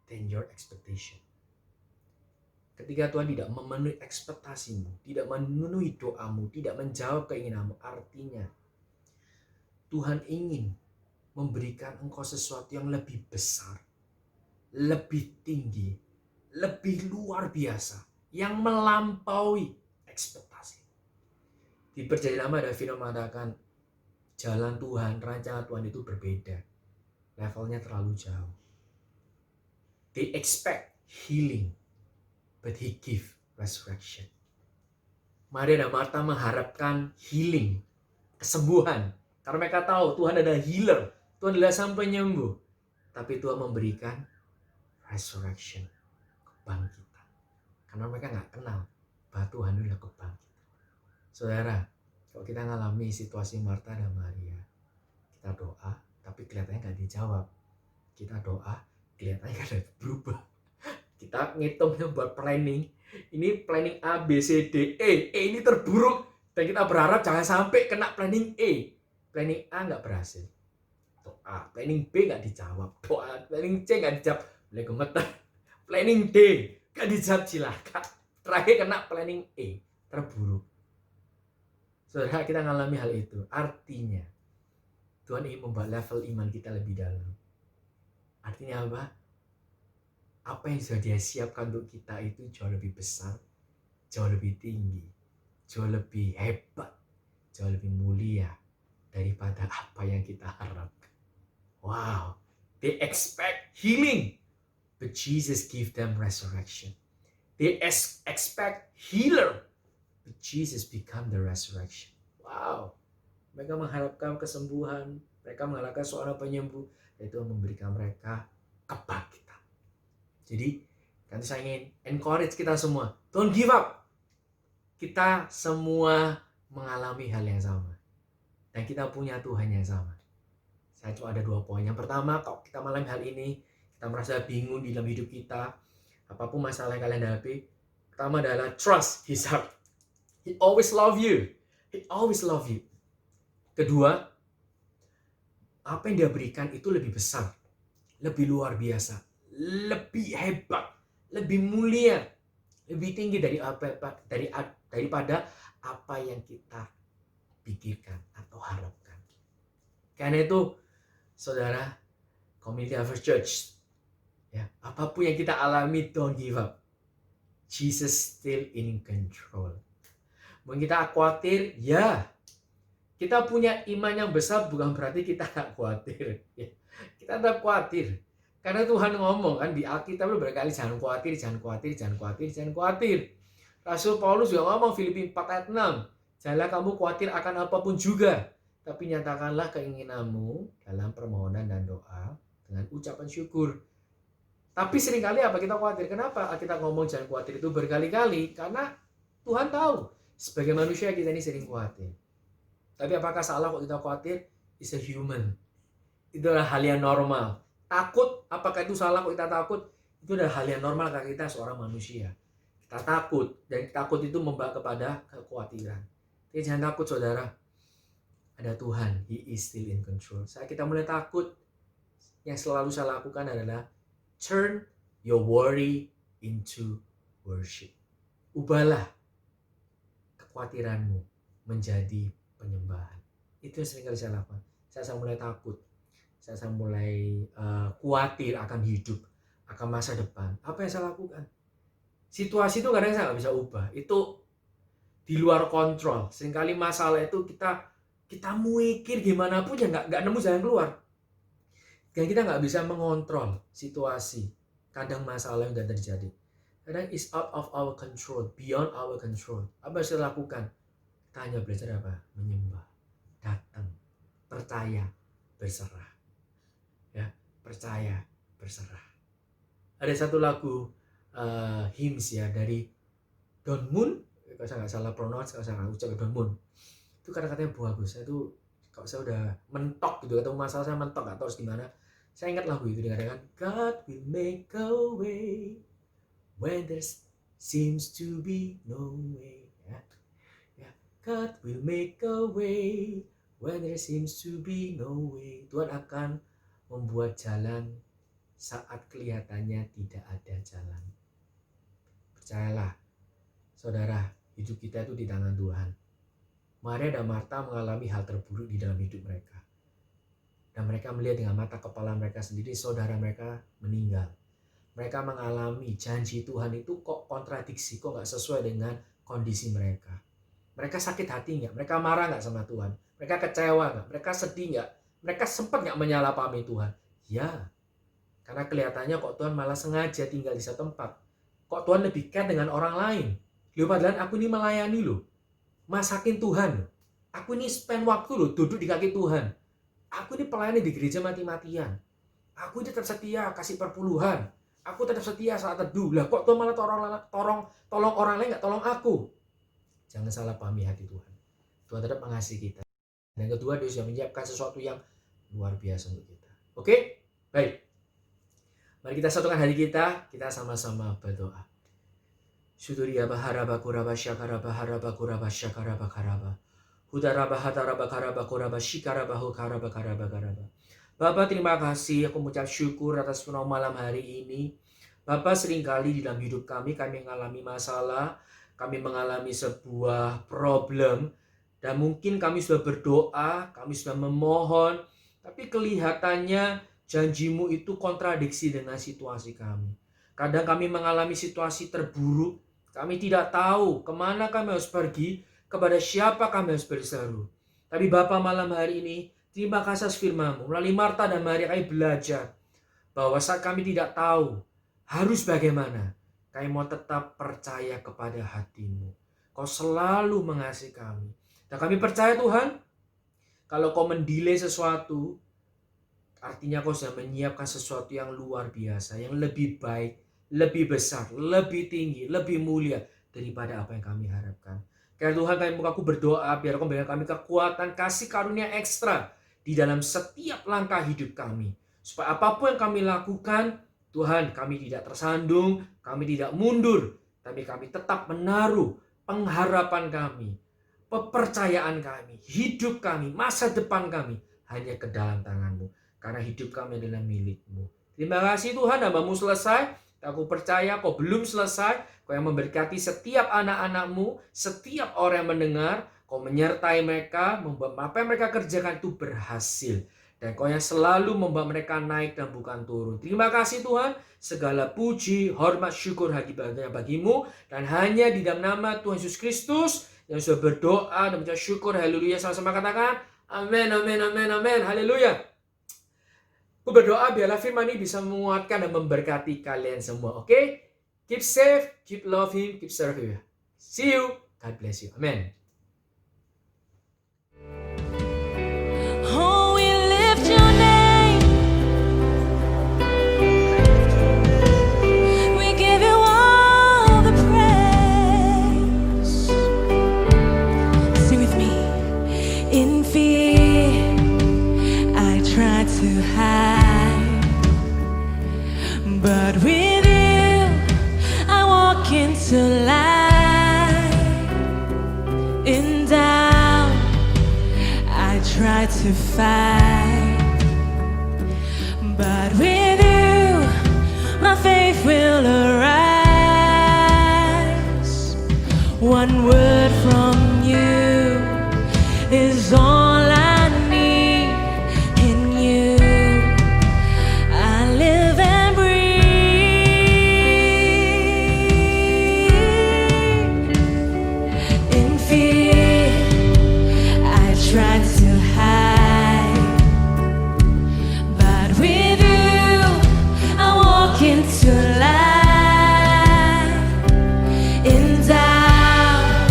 than your expectation. Ketika Tuhan tidak memenuhi ekspektasimu, tidak memenuhi doamu, tidak menjawab keinginanmu, artinya Tuhan ingin memberikan engkau sesuatu yang lebih besar, lebih tinggi, lebih luar biasa, yang melampaui ekspektasi. Di Perjanjian Lama ada firman mengatakan, jalan Tuhan, rancangan Tuhan itu berbeda. Levelnya terlalu jauh. They expect healing, but He give resurrection. Maria dan Martha mengharapkan healing, kesembuhan. Karena mereka tahu Tuhan adalah healer, Tuhan adalah sang penyembuh. Tapi Tuhan memberikan resurrection, kebangkitan. Karena mereka nggak kenal bahwa Tuhan adalah kebangkitan. Saudara, kalau kita ngalami situasi Martha dan Maria, kita doa, tapi kelihatannya nggak dijawab. Kita doa, kelihatannya nggak ada berubah. Kita ngitungnya buat planning, ini planning A, B, C, D, E ini terburuk. Dan kita berharap jangan sampai kena planning E. Planning A nggak berhasil. Doa, planning B nggak dijawab. Doa, planning C nggak dijawab. Boleh gemeter. Planning D nggak dijawab, silakan. Terakhir kena planning E, terburuk. Saudara, kita ngalami hal itu. Artinya, Tuhan ingin membuat level iman kita lebih dalam. Artinya apa? Apa yang sudah Dia siapkan untuk kita itu jauh lebih besar, jauh lebih tinggi, jauh lebih hebat, jauh lebih mulia daripada apa yang kita harapkan. Wow, they expect healing, but Jesus give them resurrection. They expect healer, but Jesus become the resurrection. Wow, mereka mengharapkan kesembuhan, mereka mengharapkan seorang penyembuh, yaitu memberikan mereka kebangkitan. Jadi, kan saya ingin encourage kita semua, don't give up. Kita semua mengalami hal yang sama. Dan kita punya Tuhan yang sama. Saya cuma ada 2 poin. Yang pertama, kalau kita mengalami hal ini, kita merasa bingung di dalam hidup kita, apapun masalah yang kalian hadapi, pertama adalah trust His heart. He always love you. He always love you. Kedua, apa yang Dia berikan itu lebih besar, lebih luar biasa, lebih hebat, lebih mulia, lebih tinggi daripada apa yang kita pikirkan atau harapkan. Karena itu, saudara, Community Harvest Church, ya, apapun yang kita alami, don't give up. Jesus still in control. Mungkin kita khawatir, ya. Kita punya iman yang besar bukan berarti kita tak khawatir. Kita tak khawatir. Karena Tuhan ngomong kan di Alkitab berkali jangan khawatir, jangan khawatir, jangan khawatir, jangan khawatir. Rasul Paulus juga ngomong Filipi 4 ayat 6. Janganlah kamu khawatir akan apapun juga, tapi nyatakanlah keinginanmu dalam permohonan dan doa dengan ucapan syukur. Tapi seringkali apa kita khawatir? Kenapa kita ngomong jangan khawatir itu berkali-kali? Karena Tuhan tahu sebagai manusia kita ini sering khawatir. Tapi apakah salah kalau kita khawatir? It's a human. Itu adalah hal yang normal. Takut, apakah itu salah kalau kita takut? Itu adalah hal yang normal karena kita seorang manusia. Kita takut, dan takut itu membawa kepada kekhawatiran. Jadi jangan takut, saudara. Ada Tuhan, He is still in control. Saat kita mulai takut, yang selalu saya lakukan adalah turn your worry into worship. Ubahlah kekhawatiranmu menjadi penyembahan. Itu yang sering kali saya lakukan. Saya mulai takut. Saya mulai khawatir akan hidup, akan masa depan. Apa yang saya lakukan? Situasi itu kadang saya nggak bisa ubah. Itu di luar kontrol. Seringkali masalah itu kita mikir gimana pun ya nggak nemu jalan keluar. Dan kita nggak bisa mengontrol situasi. Kadang masalah yang sudah terjadi. Kadang is out of our control, beyond our control. Apa yang saya lakukan? Kita hanya belajar apa? Menyembah, datang, percaya, berserah. Ya, percaya, berserah. Ada satu lagu hymns ya dari Don Moon, kalau saya nggak salah pronounce, kalau saya nggak ucap Don Moon, itu kata-katanya bagus. Saya tuh kalau saya udah mentok gitu, ketemu masalah saya mentok, nggak tahu harus gimana, saya ingat lagu itu dikatakan God will make a way when there seems to be no way. Ya, God will make a way when there seems to be no way. Tuhan akan membuat jalan saat kelihatannya tidak ada jalan. Percayalah, saudara, hidup kita itu di tangan Tuhan. Maria dan Marta mengalami hal terburuk di dalam hidup mereka. Dan mereka melihat dengan mata kepala mereka sendiri, saudara mereka meninggal. Mereka mengalami janji Tuhan itu kok kontradiksi, kok gak sesuai dengan kondisi mereka. Mereka sakit hati nggak? Mereka marah nggak sama Tuhan? Mereka kecewa nggak? Mereka sedih nggak? Mereka sempat nggak menyalahpahami Tuhan? Ya, karena kelihatannya kok Tuhan malah sengaja tinggal di satu tempat. Kok Tuhan lebih care dengan orang lain? Loh, padahal aku ini melayani loh. Masakin Tuhan loh. Aku ini spend waktu loh, duduk di kaki Tuhan. Aku ini pelayani di gereja mati-matian. Aku ini tetap setia kasih perpuluhan. Aku tetap setia saat teduh. Lah kok Tuhan malah tolong orang lain nggak tolong aku? Jangan salah pahami hati Tuhan. Tuhan tetap mengasihi kita. Dan kedua, Dia sudah menyiapkan sesuatu yang luar biasa untuk kita. Oke? Baik. Mari kita satukan hati kita sama-sama berdoa. Syuduriya baharaba kuraba syakaraba haraba kuraba syakaraba karaba. Hudaraba hataraba karaba kuraba shikaraba hukaraba karaba karaba. Bapak, terima kasih. Aku mengucap syukur atas penuh malam hari ini. Bapak, seringkali di dalam hidup kami mengalami masalah. Kami mengalami sebuah problem. Dan mungkin kami sudah berdoa, kami sudah memohon. Tapi kelihatannya janjimu itu kontradiksi dengan situasi kami. Kadang kami mengalami situasi terburuk. Kami tidak tahu kemana kami harus pergi, kepada siapa kami harus berseru. Tapi Bapa, malam hari ini, terima kasih atas firman-Mu. Melalui Marta dan Maria kami belajar bahwa saat kami tidak tahu harus bagaimana, kami mau tetap percaya kepada hati-Mu. Kau selalu mengasihi kami. Dan kami percaya Tuhan, kalau Kau mendelay sesuatu, artinya Kau sudah menyiapkan sesuatu yang luar biasa, yang lebih baik, lebih besar, lebih tinggi, lebih mulia daripada apa yang kami harapkan. Karena Tuhan, aku berdoa biar Kau memberikan kami kekuatan, kasih karunia ekstra di dalam setiap langkah hidup kami. Supaya apapun yang kami lakukan, Tuhan, kami tidak tersandung, kami tidak mundur, tapi kami tetap menaruh pengharapan kami, kepercayaan kami, hidup kami, masa depan kami hanya ke dalam tangan-Mu. Karena hidup kami adalah milik-Mu. Terima kasih Tuhan, hamba-Mu selesai. Aku percaya Kau belum selesai. Kau yang memberkati setiap anak-anak-Mu, setiap orang yang mendengar. Kau menyertai mereka, membuat apa yang mereka kerjakan itu berhasil. Dan Kau yang selalu membuat mereka naik dan bukan turun. Terima kasih Tuhan. Segala puji, hormat, syukur bagi-Mu. Dan hanya di dalam nama Tuhan Yesus Kristus yang sudah berdoa dan mengucap syukur. Haleluya. Sama-sama katakan amin, amin, amin, amin. Haleluya. Aku berdoa biarlah firman ini bisa menguatkan dan memberkati kalian semua. Oke? Keep safe, keep loving, keep serving. See you. God bless you. Amen. Oh, we lift your name. We give you all the praise. Sing with me. In fear, I tried to hide, but with you, I walk into light. In doubt, I try to fight, but with you, my faith will arise. One word from you is all I need. In you, I live and breathe. In fear, I tried to hide, but with you, I walk into light. In doubt,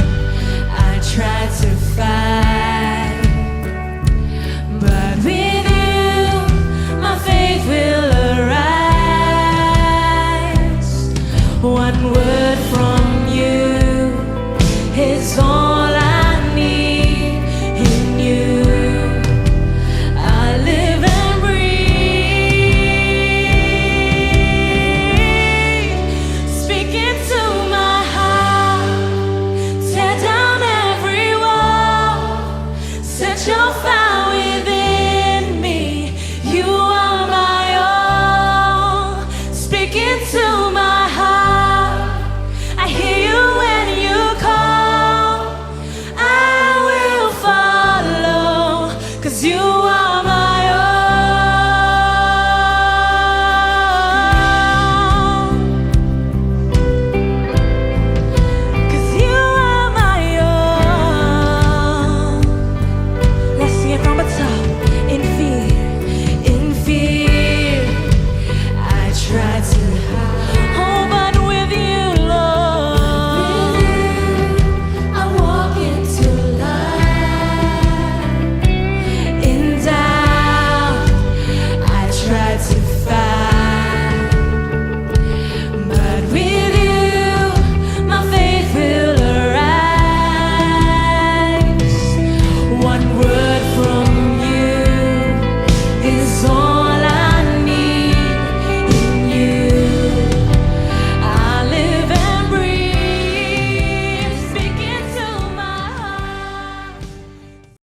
'cause you